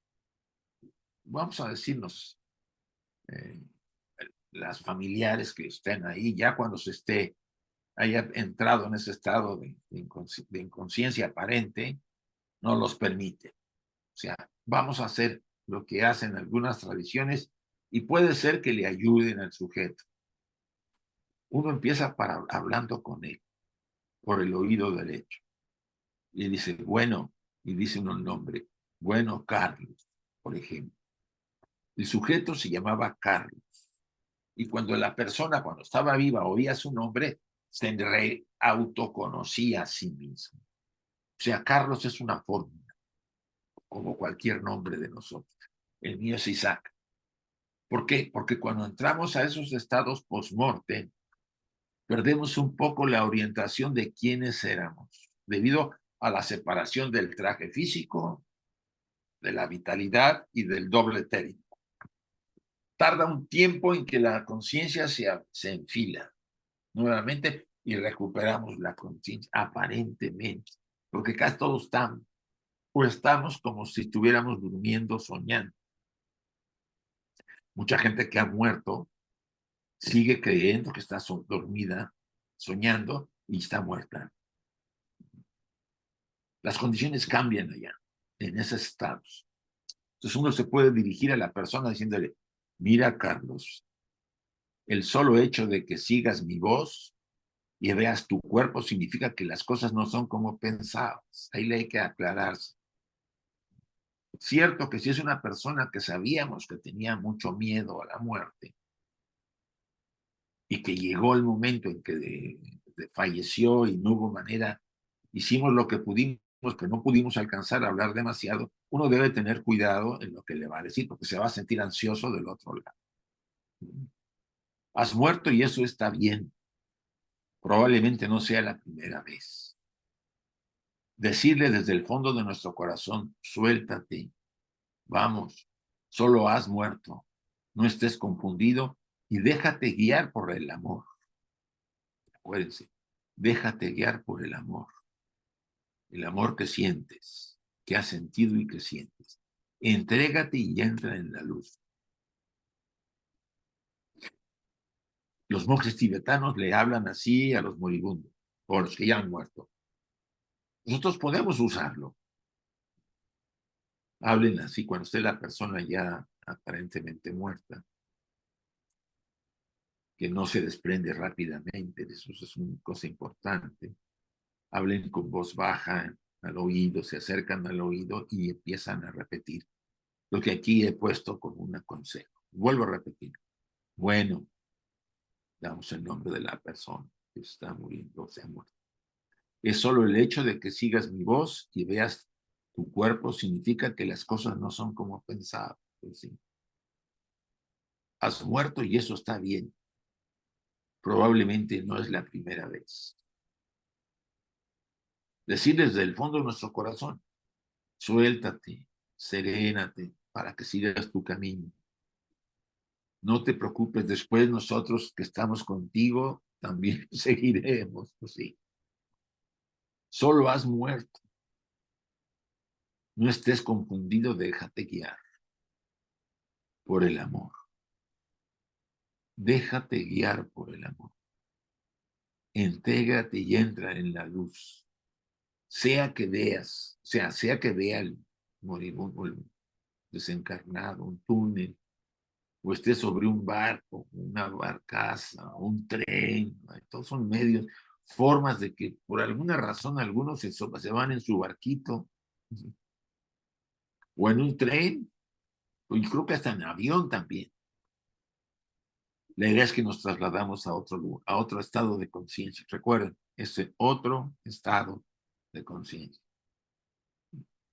vamos a decirnos, las familiares que estén ahí, ya cuando haya entrado en ese estado de inconsciencia aparente, no los permite. O sea, vamos a hacer lo que hacen algunas tradiciones y puede ser que le ayuden al sujeto. Uno empieza hablando con él por el oído derecho. Y dice, bueno, y dice uno el nombre. Bueno, Carlos, por ejemplo. El sujeto se llamaba Carlos. Y cuando la persona, cuando estaba viva, oía su nombre, se autoconocía a sí mismo. O sea, Carlos es una fórmula, como cualquier nombre de nosotros. El mío es Isaac. ¿Por qué? Porque cuando entramos a esos estados post-mortem, perdemos un poco la orientación de quiénes éramos, debido a la separación del traje físico, de la vitalidad y del doble etérico. Tarda un tiempo en que la conciencia se enfila nuevamente y recuperamos la conciencia, aparentemente, porque casi todos están o estamos como si estuviéramos durmiendo, soñando. Mucha gente que ha muerto sigue creyendo que está dormida, soñando y está muerta. Las condiciones cambian allá, en esos estados. Entonces uno se puede dirigir a la persona diciéndole, mira, Carlos, el solo hecho de que sigas mi voz y veas tu cuerpo significa que las cosas no son como pensabas. Ahí le hay que aclararse. Cierto que si es una persona que sabíamos que tenía mucho miedo a la muerte y que llegó el momento en que falleció y no hubo manera, hicimos lo que pudimos, pero no pudimos alcanzar a hablar demasiado, uno debe tener cuidado en lo que le va a decir, porque se va a sentir ansioso del otro lado. Has muerto y eso está bien. Probablemente no sea la primera vez. Decirle desde el fondo de nuestro corazón, suéltate, vamos, solo has muerto, no estés confundido y déjate guiar por el amor. Acuérdense, déjate guiar por el amor que sientes, que has sentido y que sientes. Entrégate y entra en la luz. Los monjes tibetanos le hablan así a los moribundos, o a los que ya han muerto. Nosotros podemos usarlo. Hablen así cuando esté la persona ya aparentemente muerta, que no se desprende rápidamente, eso es una cosa importante. Hablen con voz baja al oído, se acercan al oído y empiezan a repetir lo que aquí he puesto como un consejo. Vuelvo a repetir. Bueno, damos el nombre de la persona que está muriendo o se ha muerto. Es solo el hecho de que sigas mi voz y veas tu cuerpo significa que las cosas no son como pensaba. Pues sí. Has muerto y eso está bien. Probablemente no es la primera vez. Decir desde el fondo de nuestro corazón, suéltate, serénate para que sigas tu camino. No te preocupes, después nosotros que estamos contigo también seguiremos. Pues sí. Solo has muerto. No estés confundido, déjate guiar por el amor. Déjate guiar por el amor. Intégrate y entra en la luz. Sea que veas, sea que vea el moribundo, el desencarnado, un túnel, o esté sobre un barco, una barcaza, un tren, todos son medios, formas de que por alguna razón algunos se van en su barquito, o en un tren, o creo que hasta en avión también. La idea es que nos trasladamos a otro lugar, a otro estado de conciencia. Recuerden, ese otro estado de conciencia.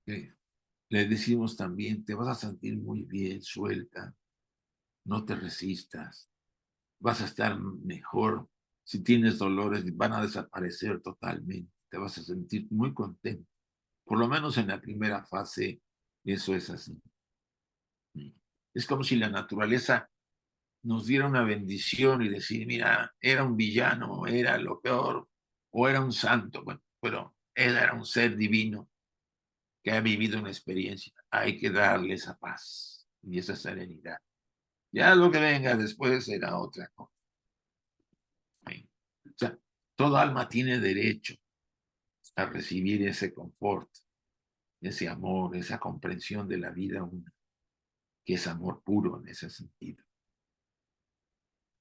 Le decimos también, te vas a sentir muy bien, suelta, no te resistas, vas a estar mejor. Si tienes dolores, van a desaparecer totalmente, te vas a sentir muy contento. Por lo menos en la primera fase, eso es así. Es como si la naturaleza nos diera una bendición y decir, mira, era un villano, era lo peor, o era un santo, bueno, pero él era un ser divino que ha vivido una experiencia. Hay que darle esa paz y esa serenidad. Ya lo que venga después será otra cosa. O sea, todo alma tiene derecho a recibir ese confort, ese amor, esa comprensión de la vida una, que es amor puro en ese sentido.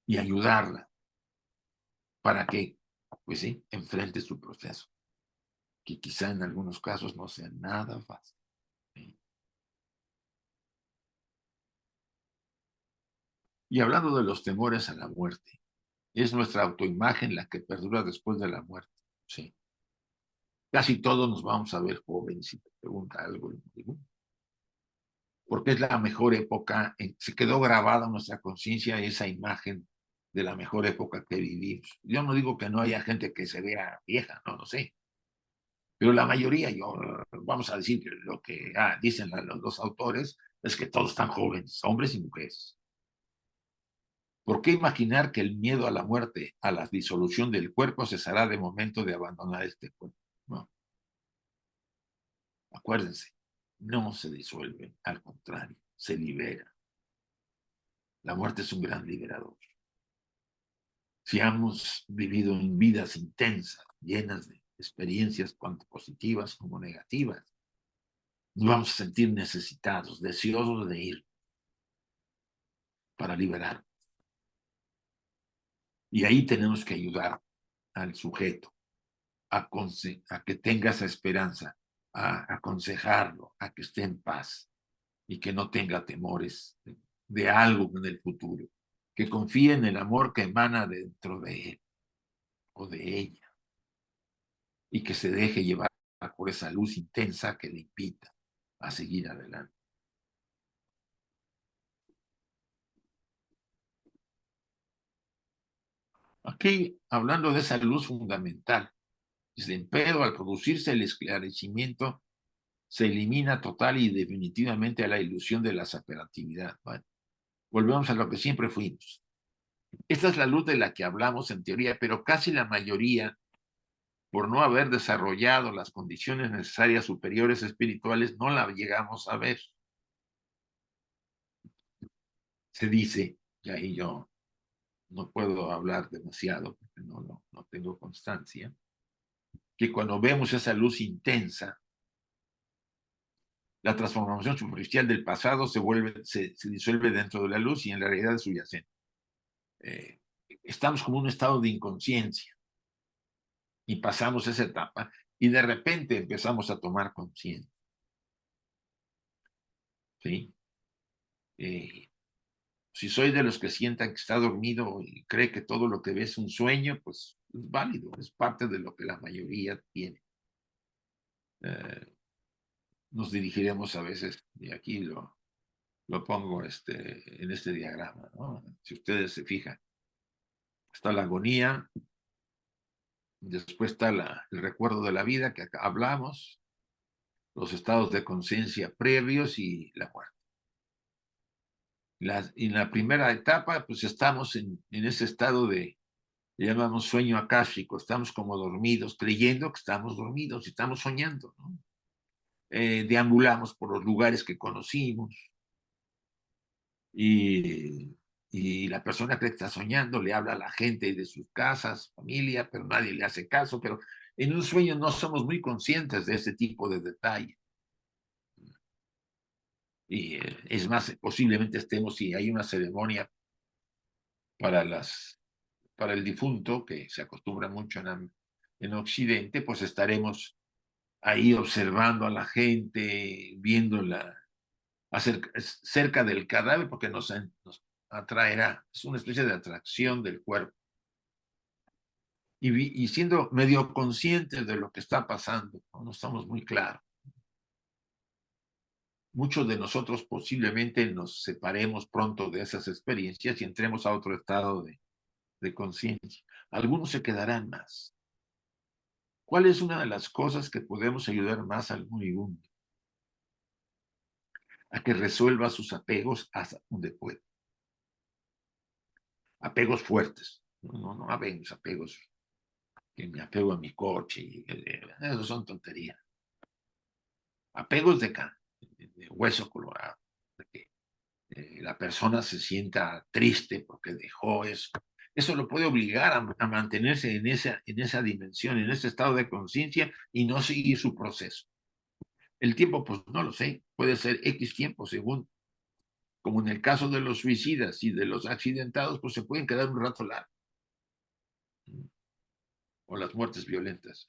Y ayudarla para que, pues sí, enfrente su proceso. que quizá en algunos casos no sea nada fácil. ¿Sí? Y hablando de los temores a la muerte, es nuestra autoimagen la que perdura después de la muerte. Sí. Casi todos nos vamos a ver jóvenes si te pregunta algo. Porque es la mejor época, se quedó grabada en nuestra conciencia esa imagen de la mejor época que vivimos. Yo no digo que no haya gente que se vea vieja, no lo sé, pero la mayoría, vamos a decir que lo que dicen los autores es que todos están jóvenes, hombres y mujeres. ¿Por qué imaginar que el miedo a la muerte, a la disolución del cuerpo, cesará de momento de abandonar este cuerpo? No, acuérdense, no se disuelve, al contrario, se libera. La muerte es un gran liberador. Si hemos vivido en vidas intensas, llenas de experiencias tanto positivas como negativas, nos vamos a sentir necesitados, deseosos de ir para liberar. Y ahí tenemos que ayudar al sujeto a que tenga esa esperanza, a aconsejarlo, a que esté en paz y que no tenga temores de algo en el futuro, que confíe en el amor que emana dentro de él o de ella y que se deje llevar por esa luz intensa que le invita a seguir adelante. Aquí, hablando de esa luz fundamental, dice, pero al producirse el esclarecimiento, se elimina total y definitivamente a la ilusión de la separatividad. Bueno, volvemos a lo que siempre fuimos. Esta es la luz de la que hablamos en teoría, pero casi la mayoría, por no haber desarrollado las condiciones necesarias superiores espirituales, no la llegamos a ver. Se dice, y ahí yo no puedo hablar demasiado porque no tengo constancia, que cuando vemos esa luz intensa, la transformación superficial del pasado se disuelve dentro de la luz y en la realidad es subyacente. Estamos como en un estado de inconsciencia y pasamos esa etapa y de repente empezamos a tomar conciencia. ¿Sí? Si soy de los que sientan que está dormido y cree que todo lo que ve es un sueño, pues es válido, es parte de lo que la mayoría tiene. Nos dirigiremos a veces, y aquí lo pongo en este diagrama, ¿no? Si ustedes se fijan, está la agonía, después está el recuerdo de la vida que acá hablamos, los estados de conciencia previos y la muerte. En la primera etapa, pues estamos en ese estado le llamamos sueño akáshico, estamos como dormidos, creyendo que estamos dormidos y estamos soñando, ¿no? Deambulamos por los lugares que conocimos y la persona que está soñando le habla a la gente de sus casas, familia, pero nadie le hace caso, pero en un sueño no somos muy conscientes de ese tipo de detalle. Y es más, posiblemente estemos, si hay una ceremonia para para el difunto, que se acostumbra mucho en Occidente, pues estaremos ahí observando a la gente, viéndola cerca del cadáver, porque nos atraerá, es una especie de atracción del cuerpo. Y siendo medio conscientes de lo que está pasando, no estamos muy claros. Muchos de nosotros posiblemente nos separemos pronto de esas experiencias y entremos a otro estado de conciencia. Algunos se quedarán más. ¿Cuál es una de las cosas que podemos ayudar más al moribundo? A que resuelva sus apegos hasta donde pueda. Apegos fuertes. No apegos que me apego a mi coche. Eso son tonterías. Apegos de hueso colorado. De que la persona se sienta triste porque dejó eso. Eso lo puede obligar a mantenerse en esa dimensión, en ese estado de conciencia y no seguir su proceso. El tiempo, pues no lo sé, puede ser X tiempo, según, como en el caso de los suicidas y de los accidentados, pues se pueden quedar un rato largo. O las muertes violentas.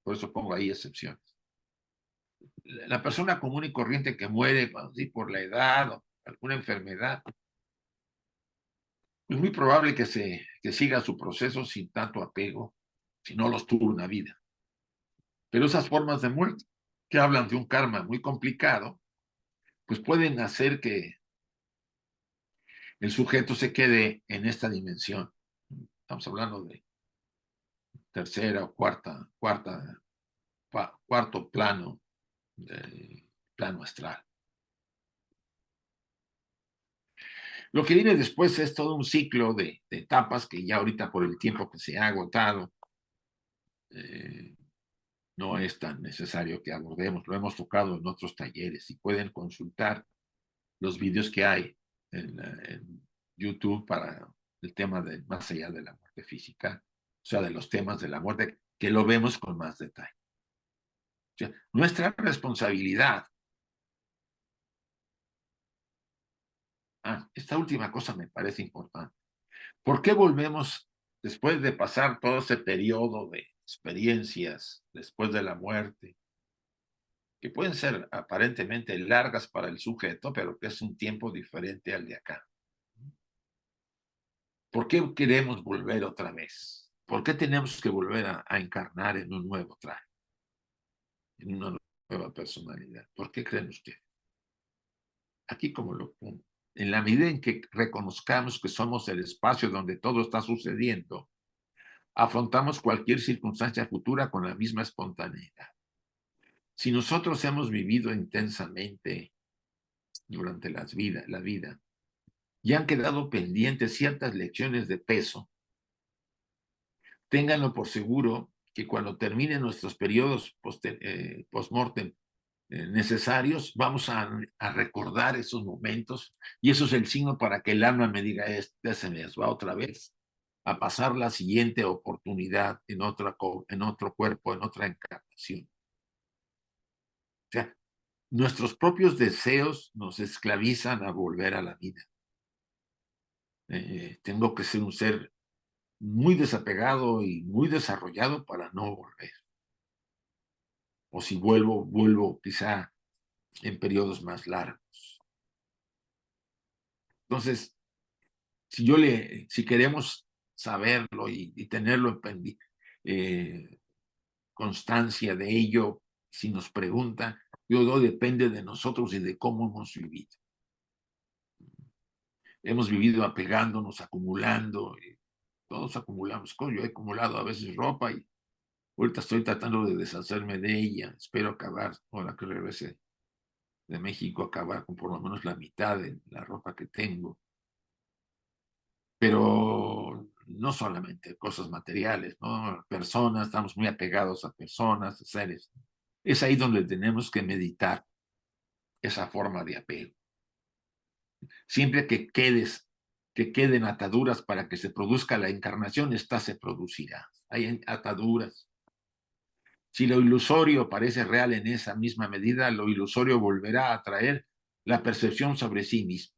Por eso pongo ahí excepciones. La persona común y corriente que muere por la edad o alguna enfermedad, es muy probable que siga su proceso sin tanto apego, si no los tuvo una vida. Pero esas formas de muerte que hablan de un karma muy complicado, pues pueden hacer que el sujeto se quede en esta dimensión. Estamos hablando de tercera o cuarto plano, plano astral. Lo que viene después es todo un ciclo de etapas que ya ahorita por el tiempo que se ha agotado, no es tan necesario que abordemos. Lo hemos tocado en otros talleres y pueden consultar los vídeos que hay en YouTube para el tema de más allá de la muerte física, o sea, de los temas de la muerte, que lo vemos con más detalle. O sea, nuestra responsabilidad. Esta última cosa me parece importante. ¿Por qué volvemos, después de pasar todo ese periodo de experiencias, después de la muerte, que pueden ser aparentemente largas para el sujeto, pero que es un tiempo diferente al de acá? ¿Por qué queremos volver otra vez? ¿Por qué tenemos que volver a encarnar en un nuevo traje, en una nueva personalidad? ¿Por qué creen ustedes? Aquí como lo pongo. En la medida en que reconozcamos que somos el espacio donde todo está sucediendo, afrontamos cualquier circunstancia futura con la misma espontaneidad. Si nosotros hemos vivido intensamente durante la vida, y han quedado pendientes ciertas lecciones de peso, ténganlo por seguro que cuando terminen nuestros periodos post-mortem necesarios, vamos a recordar esos momentos, y eso es el signo para que el alma me diga, se me va otra vez a pasar la siguiente oportunidad en otro cuerpo, en otra encarnación. O sea, nuestros propios deseos nos esclavizan a volver a la vida. Tengo que ser un ser muy desapegado y muy desarrollado para no volver. O si vuelvo quizá en periodos más largos. Entonces, si queremos saberlo y tenerlo en constancia de ello, si nos preguntan, todo depende de nosotros y de cómo hemos vivido. Hemos vivido apegándonos, acumulando, todos acumulamos cosas. Yo he acumulado a veces ropa y ahorita estoy tratando de deshacerme de ella. Espero acabar, ahora que regrese de México, acabar con por lo menos la mitad de la ropa que tengo. Pero no solamente cosas materiales, ¿no? Personas, estamos muy apegados a personas, a seres. Es ahí donde tenemos que meditar esa forma de apego. Siempre que queden ataduras para que se produzca la encarnación, esta se producirá. Hay ataduras. Si lo ilusorio parece real en esa misma medida, lo ilusorio volverá a traer la percepción sobre sí mismo.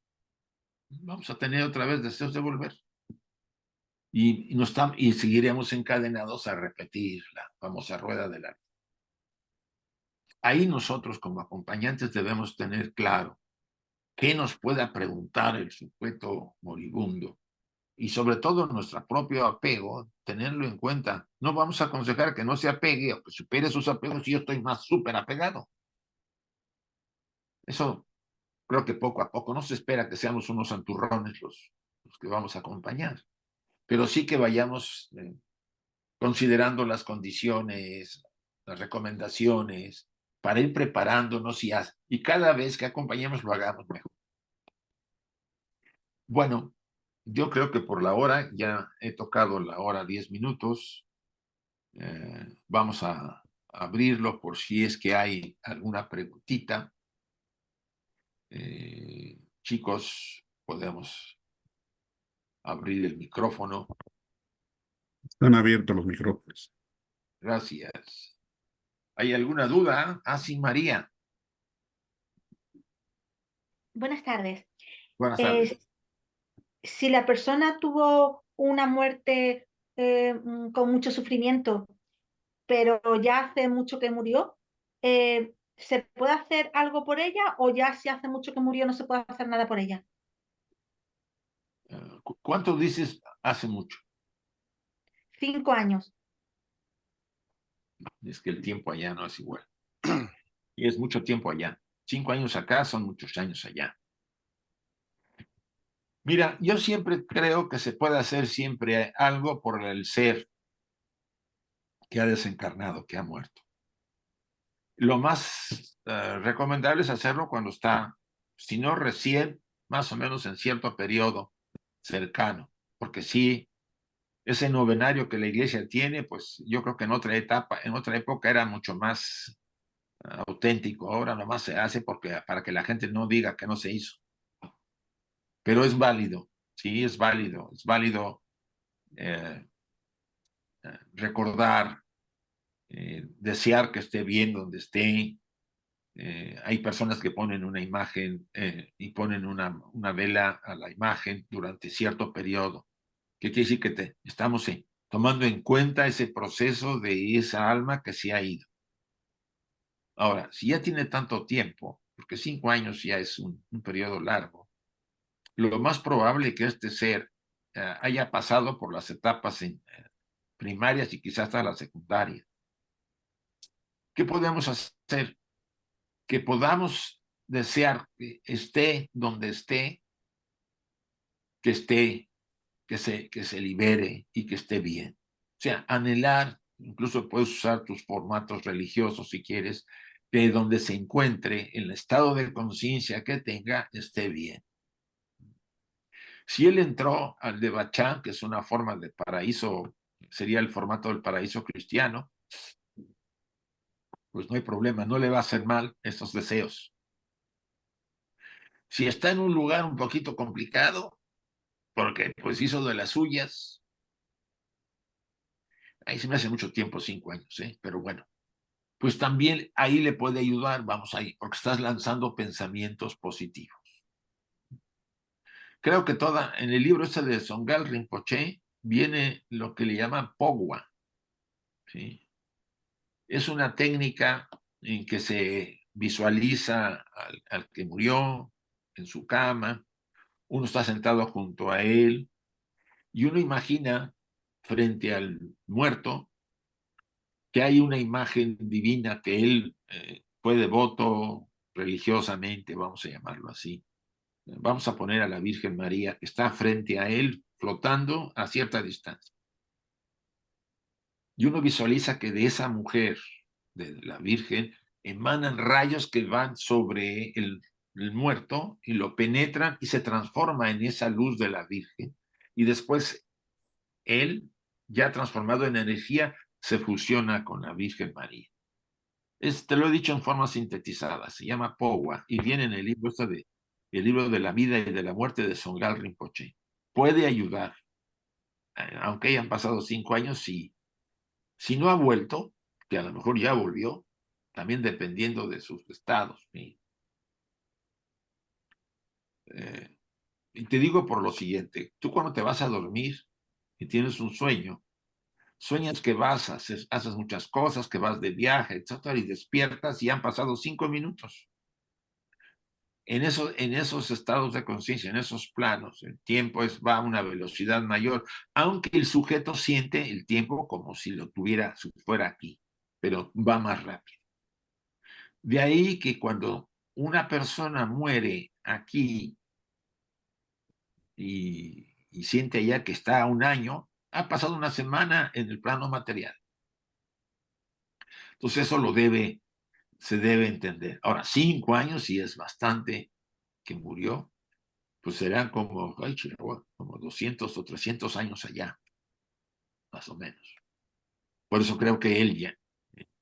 Vamos a tener otra vez deseos de volver. Y seguiremos encadenados a repetir la famosa rueda de la vida. Ahí nosotros como acompañantes debemos tener claro qué nos pueda preguntar el sujeto moribundo y sobre todo nuestro propio apego, tenerlo en cuenta. No vamos a aconsejar que no se apegue o que supere sus apegos si yo estoy más súper apegado. Eso creo que poco a poco no se espera que seamos unos santurrones los que vamos a acompañar, pero sí que vayamos considerando las condiciones, las recomendaciones, para ir preparándonos y cada vez que acompañemos lo hagamos mejor. Bueno, yo creo que por la hora, ya he tocado la hora 10 minutos. Vamos a abrirlo por si es que hay alguna preguntita. Chicos, podemos abrir el micrófono. Están abiertos los micrófonos. Gracias. ¿Hay alguna duda? Sí, María. Buenas tardes. Buenas tardes. Si la persona tuvo una muerte con mucho sufrimiento, pero ya hace mucho que murió. ¿Se puede hacer algo por ella o ya si hace mucho que murió no se puede hacer nada por ella? ¿Cuánto dices hace mucho? 5 años. Es que el tiempo allá no es igual. Y es mucho tiempo allá. 5 años acá son muchos años allá. Mira, yo siempre creo que se puede hacer siempre algo por el ser que ha desencarnado, que ha muerto. Lo más recomendable es hacerlo cuando está, si no recién, más o menos en cierto periodo cercano, porque sí, ese novenario que la iglesia tiene, pues yo creo que en otra etapa, en otra época era mucho más auténtico. Ahora nomás se hace porque, para que la gente no diga que no se hizo. Pero es válido, sí, es válido eh, recordar, desear que esté bien donde esté. Hay personas que ponen una imagen y ponen una vela a la imagen durante cierto periodo. ¿Qué quiere decir? Que estamos tomando en cuenta ese proceso de esa alma que se ha ido. Ahora, si ya tiene tanto tiempo, porque 5 años ya es un periodo largo, lo más probable es que este ser haya pasado por las etapas primarias y quizás hasta la secundaria. ¿Qué podemos hacer? Que podamos desear que esté donde esté, que esté, que se libere y que esté bien. O sea, anhelar, incluso puedes usar tus formatos religiosos si quieres, que donde se encuentre, en el estado de conciencia que tenga, esté bien. Si él entró al de Bachán, que es una forma de paraíso, sería el formato del paraíso cristiano, pues no hay problema, no le va a hacer mal estos deseos. Si está en un lugar un poquito complicado, porque pues hizo de las suyas, ahí se me hace mucho tiempo, 5 años, pero bueno, pues también ahí le puede ayudar, vamos ahí, porque estás lanzando pensamientos positivos. Creo que en el libro ese de Songal Rinpoche viene lo que le llaman Pogwa, ¿sí? Es una técnica en que se visualiza al que murió en su cama, uno está sentado junto a él y uno imagina frente al muerto que hay una imagen divina que él fue devoto religiosamente, vamos a llamarlo así. Vamos a poner a la Virgen María que está frente a él flotando a cierta distancia. Y uno visualiza que de esa mujer, de la Virgen, emanan rayos que van sobre el muerto y lo penetran y se transforma en esa luz de la Virgen. Y después él, ya transformado en energía, se fusiona con la Virgen María. Te lo he dicho en forma sintetizada, se llama Powa y viene en el libro de la vida y de la muerte de Songal Rinpoche. Puede ayudar, aunque hayan pasado 5 años, si no ha vuelto, que a lo mejor ya volvió, también dependiendo de sus estados. Y te digo por lo siguiente, tú cuando te vas a dormir y tienes un sueño, sueñas que haces muchas cosas, que vas de viaje, etcétera, y despiertas y han pasado 5 minutos. En esos estados de conciencia, en esos planos, el tiempo va a una velocidad mayor, aunque el sujeto siente el tiempo como si lo tuviera, si fuera aquí, pero va más rápido. De ahí que cuando una persona muere aquí y siente ya que está a un año, ha pasado una semana en el plano material. Entonces eso se debe entender. Ahora, 5 años sí es bastante que murió, pues serán como 200 o 300 años allá, más o menos. Por eso creo que él ya,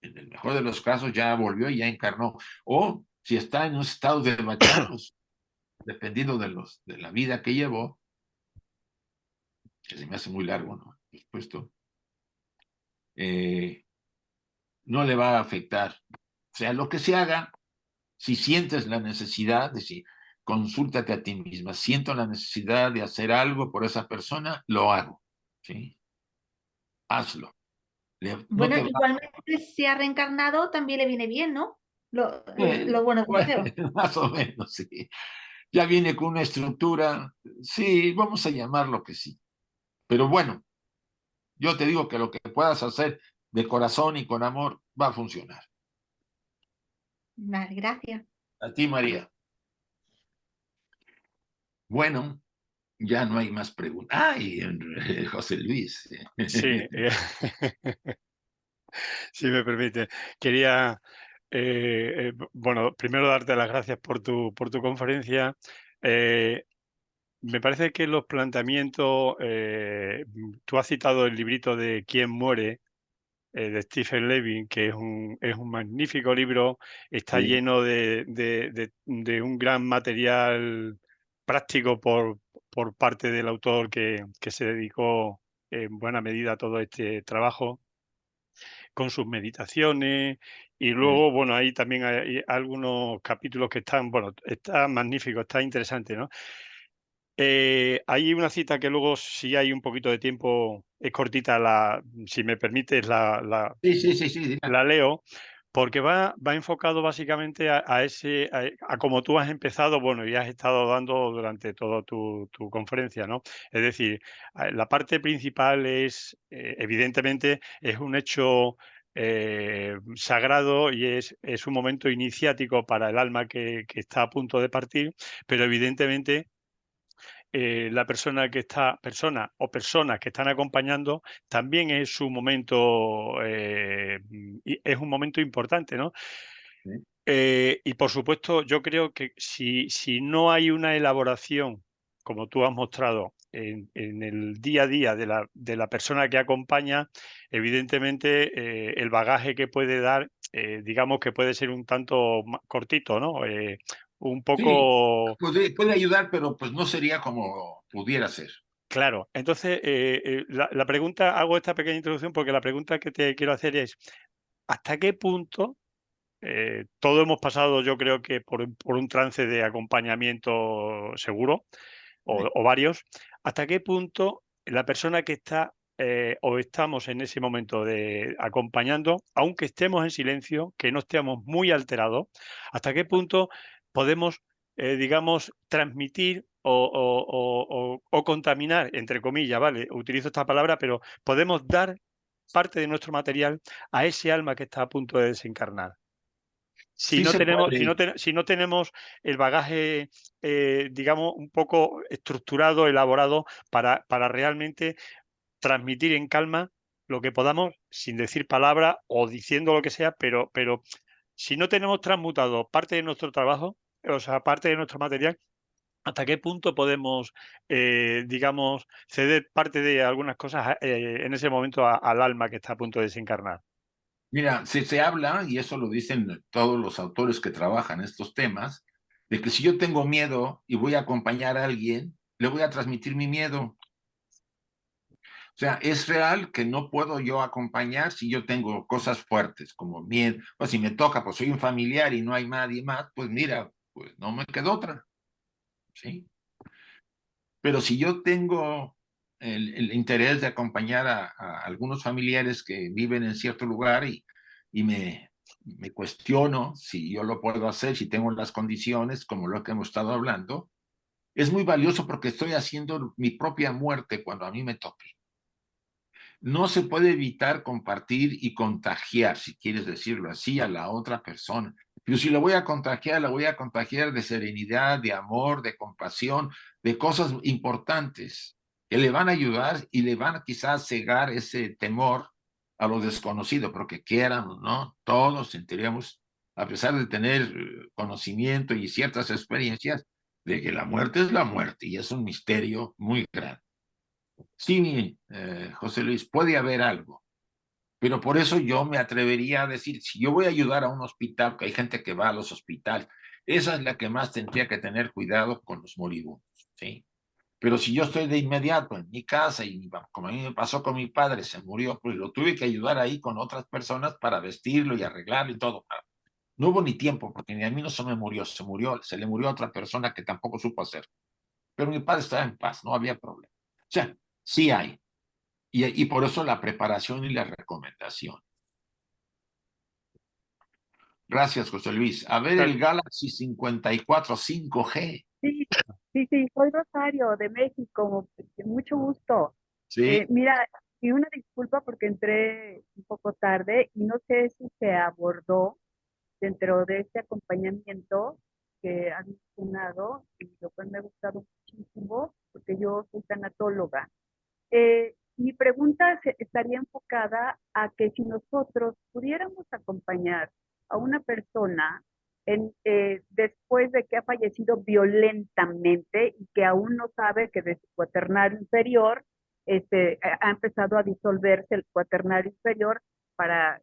en el mejor de los casos, ya volvió y ya encarnó. O si está en un estado de bachá, pues dependiendo de la vida que llevó, que se me hace muy largo, ¿no? Por supuesto, no le va a afectar. O sea, lo que se haga, si sientes la necesidad de si consúltate a ti misma, siento la necesidad de hacer algo por esa persona, lo hago, ¿sí? Hazlo. No Bueno, te va. igualmente si ha reencarnado también le viene bien, ¿no? Lo bueno Bueno, deseo. más o menos, sí. Ya viene con una estructura, sí, vamos a llamarlo que sí. Pero bueno, yo te digo que lo que puedas hacer de corazón y con amor va a funcionar. Vale, gracias. A ti, María. Bueno, ya no hay más preguntas. Ay, José Luis. Sí, si me permite. Quería, bueno, primero darte las gracias por tu conferencia. Me parece que los planteamientos, tú has citado el librito de ¿Quién muere? De Stephen Levin, que es un magnífico libro, está Sí, lleno de un gran material práctico por parte del autor que se dedicó en buena medida a todo este trabajo, con sus meditaciones. Y sí, luego, bueno, ahí también hay algunos capítulos que están, bueno, está magnífico, está interesante, ¿no? Hay una cita que luego, si hay un poquito de tiempo, es cortita, si me permites, sí, sí, sí, sí, dila. la leo, porque va enfocado básicamente a ese, a como tú has empezado, bueno, y has estado dando durante toda tu conferencia, ¿no? Es decir, la parte principal es, evidentemente, es un hecho sagrado y es un momento iniciático para el alma que está a punto de partir, pero evidentemente la persona o personas que están acompañando, también es su momento, y es un momento importante, ¿no? Sí, Y por supuesto, yo creo que si no hay una elaboración, como tú has mostrado, en el día a día de la persona que acompaña, evidentemente el bagaje que puede dar, digamos que puede ser un tanto cortito, ¿no? Un sí, poco. puede ayudar, pero pues no sería como pudiera ser. Claro, entonces la pregunta, hago esta pequeña introducción porque la pregunta que te quiero hacer es, ¿hasta qué punto todos hemos pasado, yo creo que por un trance de acompañamiento seguro, Sí, o varios, hasta qué punto la persona que está o estamos en ese momento de acompañando, aunque estemos en silencio, que no estemos muy alterados, hasta qué punto podemos, digamos, transmitir o contaminar, entre comillas, ¿vale? Utilizo esta palabra, pero podemos dar parte de nuestro material a ese alma que está a punto de desencarnar. Si sí no se tenemos, puede. si no tenemos el bagaje, digamos, un poco estructurado, elaborado, para realmente transmitir en calma lo que podamos, sin decir palabra o diciendo lo que sea, pero si no tenemos transmutado parte de nuestro trabajo, o sea, parte de nuestro material, ¿hasta qué punto podemos, digamos, ceder parte de algunas cosas, en ese momento al alma que está a punto de desencarnar? Mira, se habla, y eso lo dicen todos los autores que trabajan estos temas, de que si yo tengo miedo y voy a acompañar a alguien, le voy a transmitir mi miedo. O sea, es real que no puedo yo acompañar si yo tengo cosas fuertes como miedo. Pues si me toca, pues soy un familiar y no hay nadie más, pues mira, pues no me queda otra, ¿sí? Pero si yo tengo el interés de acompañar a algunos familiares que viven en cierto lugar y me cuestiono si yo lo puedo hacer, si tengo las condiciones, como lo que hemos estado hablando, es muy valioso porque estoy haciendo mi propia muerte cuando a mí me toque. No se puede evitar compartir y contagiar, si quieres decirlo así, a la otra persona. Pero si la voy a contagiar, la voy a contagiar de serenidad, de amor, de compasión, de cosas importantes que le van a ayudar y le van a quizás cegar ese temor a lo desconocido, porque quieran o no, todos sentiríamos, a pesar de tener conocimiento y ciertas experiencias, de que la muerte es la muerte y es un misterio muy grande. Sí, José Luis, puede haber algo, pero por eso yo me atrevería a decir, si yo voy a ayudar a un hospital, que hay gente que va a los hospitales, esa es la que más tendría que tener cuidado con los moribundos, ¿sí? Pero si yo estoy de inmediato en mi casa y como a mí me pasó con mi padre, se murió, pues lo tuve que ayudar ahí con otras personas para vestirlo y arreglarlo y todo. No hubo ni tiempo, porque ni a mí no se me murió, se le murió a otra persona que tampoco supo hacer. Pero mi padre estaba en paz, no había problema. O sea, sí hay. Y por eso la preparación y la recomendación. Gracias, José Luis. A ver el Galaxy 54 5G. Sí, sí, sí, soy Rosario de México, mucho gusto. Sí. Mira, y una disculpa porque entré un poco tarde y no sé si se abordó dentro de este acompañamiento que han mencionado y lo cual me ha gustado muchísimo porque yo soy tanatóloga. Mi pregunta estaría enfocada a que si nosotros pudiéramos acompañar a una persona después de que ha fallecido violentamente y que aún no sabe que de su cuaternario inferior ha empezado a disolverse el cuaternario inferior para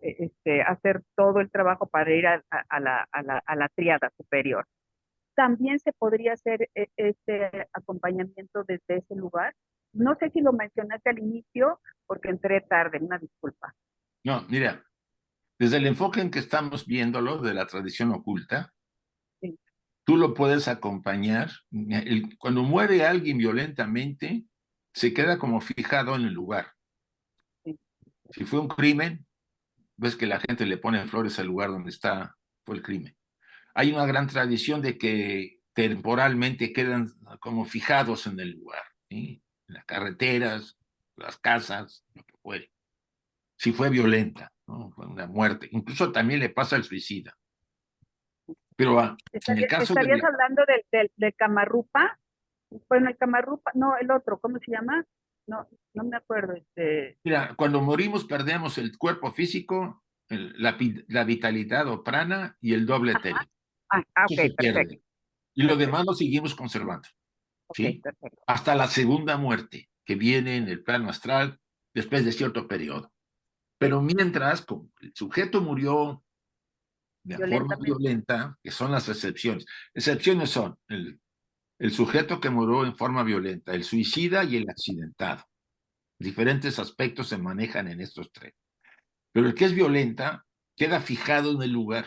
hacer todo el trabajo para ir a la tríada superior. También se podría hacer este acompañamiento desde ese lugar. No sé si lo mencionaste al inicio, porque entré tarde, una disculpa. No, mira, desde el enfoque en que estamos viéndolo de la tradición oculta, Sí. tú lo puedes acompañar. Cuando muere alguien violentamente, se queda como fijado en el lugar. Sí. Si fue un crimen, ves que la gente le pone flores al lugar donde fue el crimen. Hay una gran tradición de que temporalmente quedan como fijados en el lugar, ¿sí? En las carreteras, las casas, lo que fuere. Si fue violenta, ¿no? Fue una muerte. Incluso también le pasa al suicida. Pero en el caso ¿Estarías hablando del Camarrupa? Bueno, el Camarrupa, no, el otro, ¿cómo se llama? No, no me acuerdo. Mira, cuando morimos perdemos el cuerpo físico, la vitalidad o prana y el doble etérico. Ok, Eso se perfecto. pierde. Y lo demás lo seguimos conservando, Ok, ¿sí? perfecto. Hasta la segunda muerte, que viene en el plano astral después de cierto periodo. Pero mientras, como el sujeto murió de forma violenta, que son las excepciones. Excepciones son el sujeto que murió en forma violenta, el suicida y el accidentado. Diferentes aspectos se manejan en estos tres. Pero el que es violenta queda fijado en el lugar.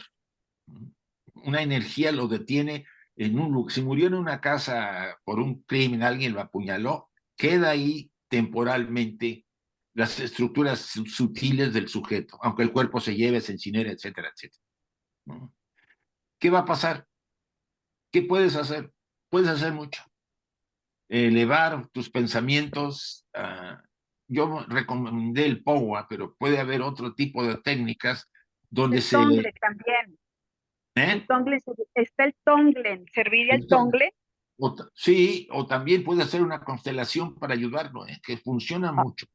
Una energía lo detiene en un lugar. Si murió en una casa por un crimen, alguien lo apuñaló, queda ahí temporalmente las estructuras sutiles del sujeto, aunque el cuerpo se lleve, se incinere, etcétera, etcétera. ¿Qué va a pasar? ¿Qué puedes hacer? Puedes hacer mucho. Elevar tus pensamientos. Yo recomendé el POWA, pero puede haber otro tipo de técnicas donde el Tonglen también. El Tonglen, está el Tonglen. ¿Serviría el Tonglen? Sí, o también puede hacer una constelación para ayudarlo, que funciona mucho.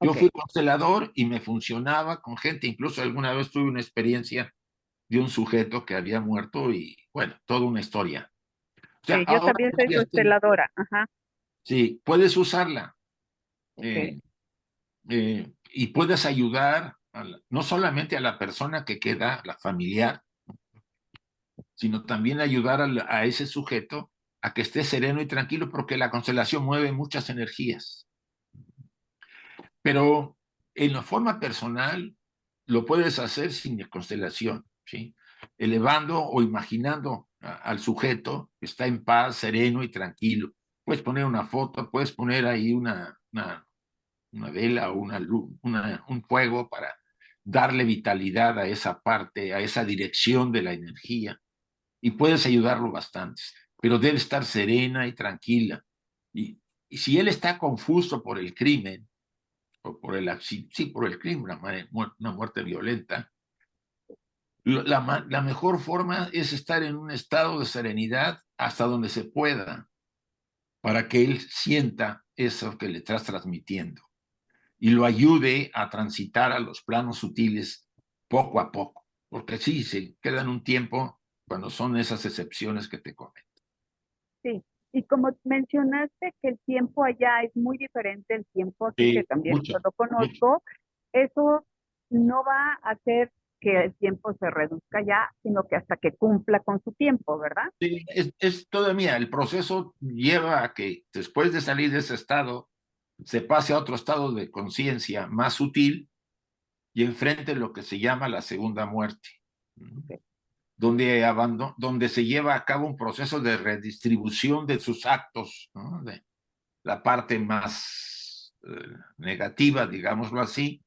Yo fui constelador y me funcionaba con gente, incluso alguna vez tuve una experiencia de un sujeto que había muerto y, bueno, toda una historia. O sea, yo también soy consteladora. Ajá. Sí, puedes usarla. Y puedes ayudar no solamente a la persona que queda, la familiar, sino también ayudar a ese sujeto a que esté sereno y tranquilo, porque la constelación mueve muchas energías. Pero en la forma personal lo puedes hacer sin constelación, ¿sí? Elevando o imaginando al sujeto que está en paz, sereno y tranquilo. Puedes poner una foto, puedes poner ahí una vela o una luz, un fuego para darle vitalidad a esa parte, a esa dirección de la energía. Y puedes ayudarlo bastante, pero debe estar serena y tranquila. Y si él está confuso por el crimen, o por por el crimen, una muerte violenta, la mejor forma es estar en un estado de serenidad hasta donde se pueda, para que él sienta eso que le estás transmitiendo y lo ayude a transitar a los planos sutiles poco a poco, porque sí, se quedan un tiempo cuando son esas excepciones que te comento. Sí, y como mencionaste que el tiempo allá es muy diferente al tiempo aquí, que también yo lo conozco, eso no va a hacer que el tiempo se reduzca ya, sino que hasta que cumpla con su tiempo, ¿verdad? Sí, es todavía, el proceso lleva a que después de salir de ese estado, se pase a otro estado de conciencia más sutil y enfrente lo que se llama la segunda muerte, donde se lleva a cabo un proceso de redistribución de sus actos, ¿no? De la parte más negativa, digámoslo así,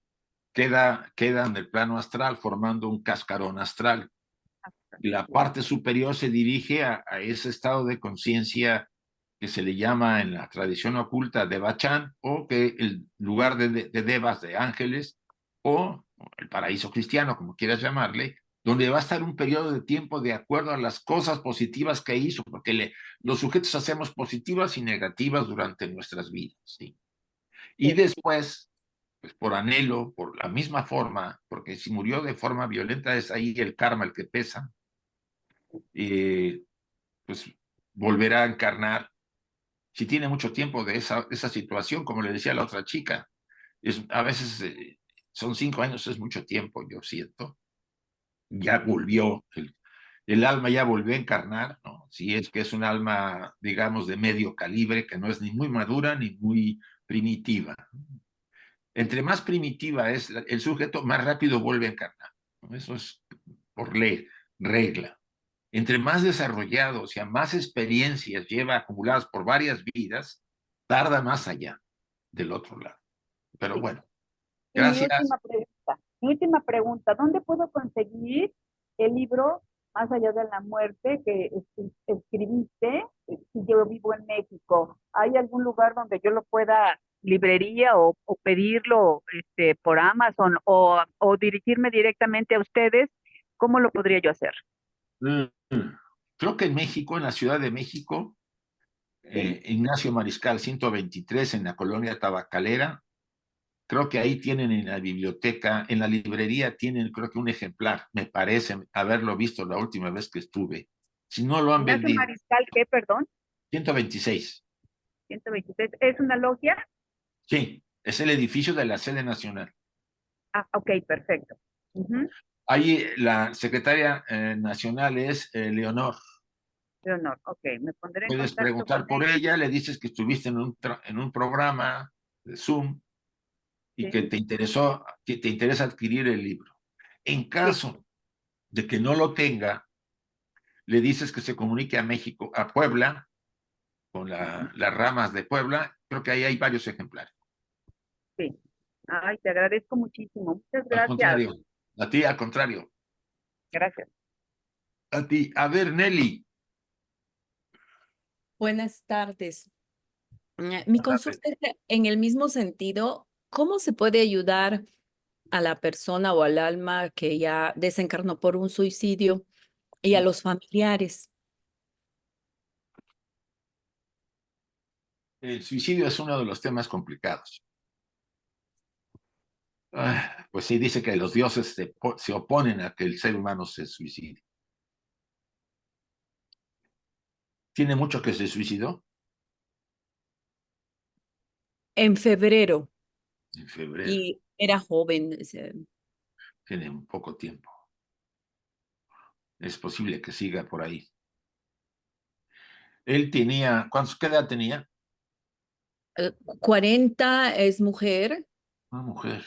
queda en el plano astral formando un cascarón astral. Y la parte superior se dirige a ese estado de conciencia que se le llama en la tradición oculta Devachan, o que el lugar de Devas, de ángeles, o el paraíso cristiano, como quieras llamarle, donde va a estar un periodo de tiempo de acuerdo a las cosas positivas que hizo, porque los sujetos hacemos positivas y negativas durante nuestras vidas, ¿sí? Y después, pues por anhelo, por la misma forma, porque si murió de forma violenta es ahí el karma el que pesa, pues volverá a encarnar. Si tiene mucho tiempo de esa situación, como le decía la otra chica, a veces son 5 años, es mucho tiempo, yo siento. Ya volvió, el alma ya volvió a encarnar, ¿no? Si es que es un alma, digamos, de medio calibre, que no es ni muy madura ni muy primitiva. Entre más primitiva es el sujeto, más rápido vuelve a encarnar, ¿no? Eso es por ley, regla. Entre más desarrollado, o sea, más experiencias lleva acumuladas por varias vidas, tarda más allá del otro lado. Pero bueno, Y mi gracias. última pregunta, ¿dónde puedo conseguir el libro Más allá de la muerte que escribiste si yo vivo en México? ¿Hay algún lugar donde yo lo pueda, librería o pedirlo por Amazon o dirigirme directamente a ustedes? ¿Cómo lo podría yo hacer? Creo que en México, en la Ciudad de México, Ignacio Mariscal 123 en la colonia Tabacalera, creo que ahí tienen en la biblioteca, en la librería tienen creo que un ejemplar, me parece haberlo visto la última vez que estuve. Si no lo han Ignacio vendido, Mariscal, ¿qué, perdón? 126. 126. ¿Es una logia? Sí, es el edificio de la sede nacional. Ah, ok, perfecto. Uh-huh. Ahí la secretaria nacional es Leonor. Leonor, ok, me pondré en Puedes contacto con preguntar por ella. ella, le dices que estuviste en un programa de Zoom y Sí, que te interesa adquirir el libro. En sí. caso de que no lo tenga, le dices que se comunique a México, a Puebla, con las ramas de Puebla. Creo que ahí hay varios ejemplares. Sí. Ay, te agradezco muchísimo. Muchas Al gracias. contrario, a ti, al contrario, Gracias. a ti. A ver, Nelly. Buenas tardes. Mi consulta es en el mismo sentido. ¿Cómo se puede ayudar a la persona o al alma que ya desencarnó por un suicidio y a los familiares? El suicidio es uno de los temas complicados. Pues sí, dice que los dioses se oponen a que el ser humano se suicide. ¿Tiene mucho que se suicidó? En febrero, En febrero. y era joven. Tiene un poco tiempo. Es posible que siga por ahí. Él tenía, ¿qué edad tenía? 40, es mujer. Una mujer.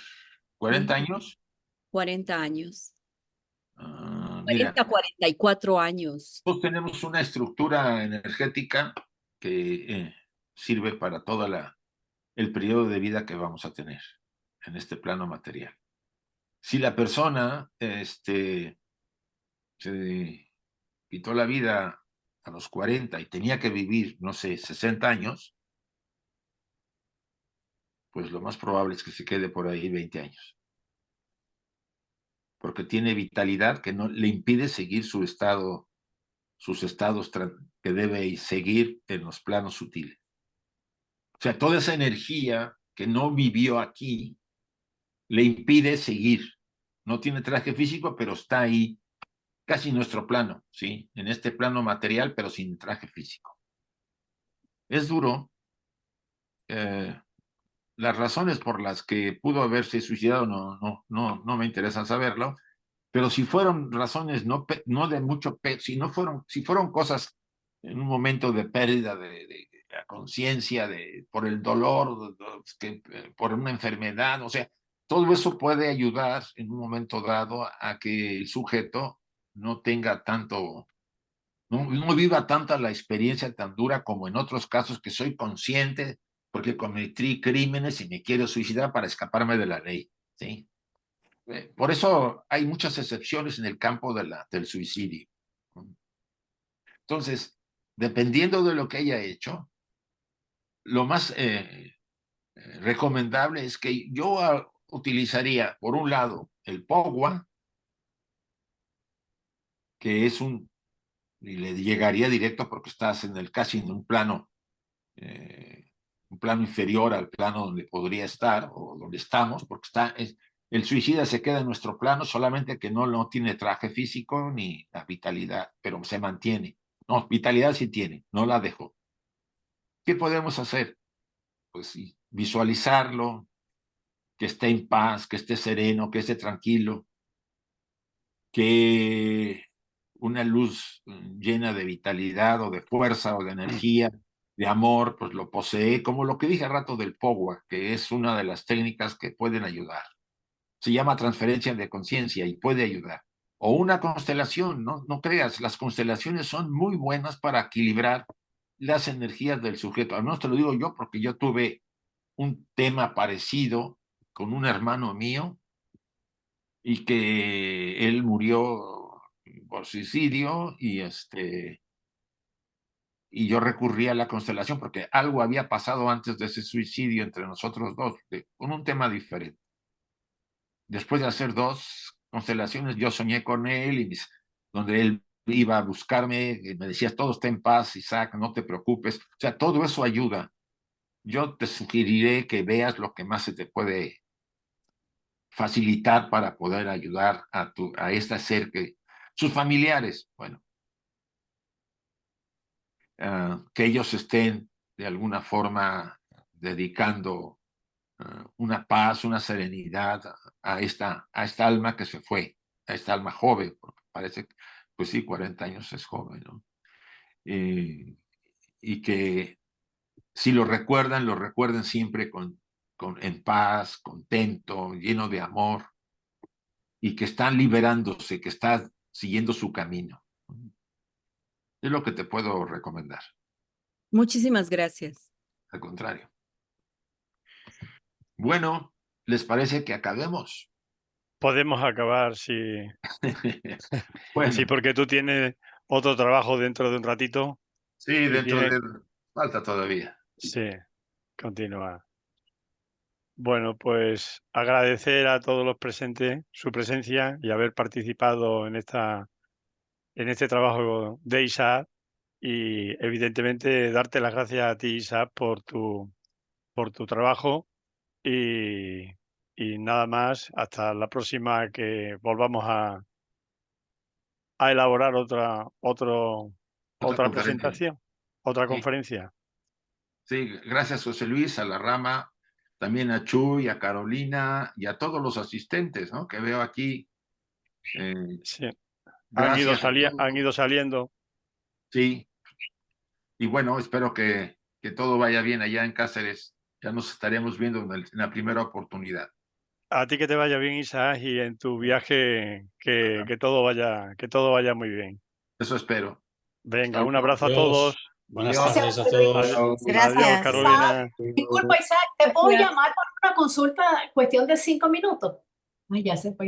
¿40 años? 40 años. Mira, 40, 44 años. nosotros tenemos una estructura energética que sirve para todo el periodo de vida que vamos a tener en este plano material. Si la persona se quitó la vida a los 40 y tenía que vivir, no sé, 60 años, pues lo más probable es que se quede por ahí 20 años. Porque tiene vitalidad que no le impide seguir sus estados que debe seguir en los planos sutiles. O sea, toda esa energía que no vivió aquí le impide seguir. No tiene traje físico, pero está ahí, casi en nuestro plano, ¿sí? En este plano material, pero sin traje físico. Es duro. Las razones por las que pudo haberse suicidado no me interesan saberlo, pero si fueron razones no de mucho peso, si fueron cosas en un momento de pérdida de la conciencia, por el dolor, por una enfermedad, o sea, todo eso puede ayudar en un momento dado a que el sujeto no tenga tanto, no viva tanta la experiencia tan dura como en otros casos que soy consciente porque cometí crímenes y me quiero suicidar para escaparme de la ley, ¿sí? Por eso hay muchas excepciones en el campo del suicidio. Entonces, dependiendo de lo que haya hecho, lo más recomendable es que yo utilizaría, por un lado, el POGWA, que es y le llegaría directo porque estás casi en un plano inferior al plano donde podría estar o donde estamos, porque el suicida se queda en nuestro plano, solamente que no tiene traje físico ni la vitalidad, pero se mantiene. No, vitalidad sí tiene, no la dejó. ¿Qué podemos hacer? Pues sí, visualizarlo, que esté en paz, que esté sereno, que esté tranquilo, que una luz llena de vitalidad o de fuerza o de energía, de amor, pues lo posee, como lo que dije al rato del POGWA, que es una de las técnicas que pueden ayudar. Se llama transferencia de conciencia y puede ayudar. O una constelación, no creas, las constelaciones son muy buenas para equilibrar las energías del sujeto. Al menos te lo digo yo porque yo tuve un tema parecido con un hermano mío y que él murió por suicidio y yo recurrí a la constelación porque algo había pasado antes de ese suicidio entre nosotros dos, con un tema diferente. Después de hacer 2 constelaciones, yo soñé con él donde él iba a buscarme y me decía, todo está en paz, Isaac, no te preocupes. O sea, todo eso ayuda. Yo te sugeriré que veas lo que más se te puede facilitar para poder ayudar a este ser sus familiares, bueno, que ellos estén de alguna forma dedicando una paz, una serenidad a esta alma que se fue, a esta alma joven, porque parece que, pues sí, 40 años es joven, ¿no? Y que si lo recuerden siempre en paz, contento, lleno de amor, y que están liberándose, que están siguiendo su camino. Es lo que te puedo recomendar. Muchísimas gracias. Al contrario. Bueno, ¿les parece que acabemos? Podemos acabar, sí. Bueno, Sí, porque tú tienes otro trabajo dentro de un ratito sí, y dentro tienes, de... Falta todavía. sí, continúa. Bueno, pues agradecer a todos los presentes su presencia y haber participado en este trabajo de Isaac y evidentemente darte las gracias a ti, Isaac, por tu trabajo y, y nada más, hasta la próxima que volvamos a elaborar Otra otra conferencia. presentación, otra Sí, conferencia. sí, gracias José Luis, a la Rama, también a Chuy, a Carolina y a todos los asistentes, ¿no? Que veo aquí. Sí. Gracias a Han todos. ido saliendo. Sí, y bueno, espero que todo vaya bien allá en Cáceres. Ya nos estaremos viendo en la primera oportunidad. A ti que te vaya bien, Isaac, y en tu viaje que todo vaya muy bien. Eso espero. Venga, Hasta un luego. abrazo a todos. Adiós. Buenas Adiós. tardes a Adiós, todos. adiós, Carolina. Disculpa, Isaac, ¿te puedo Gracias. llamar por una consulta, cuestión de 5 minutos? Ay, ya se fue.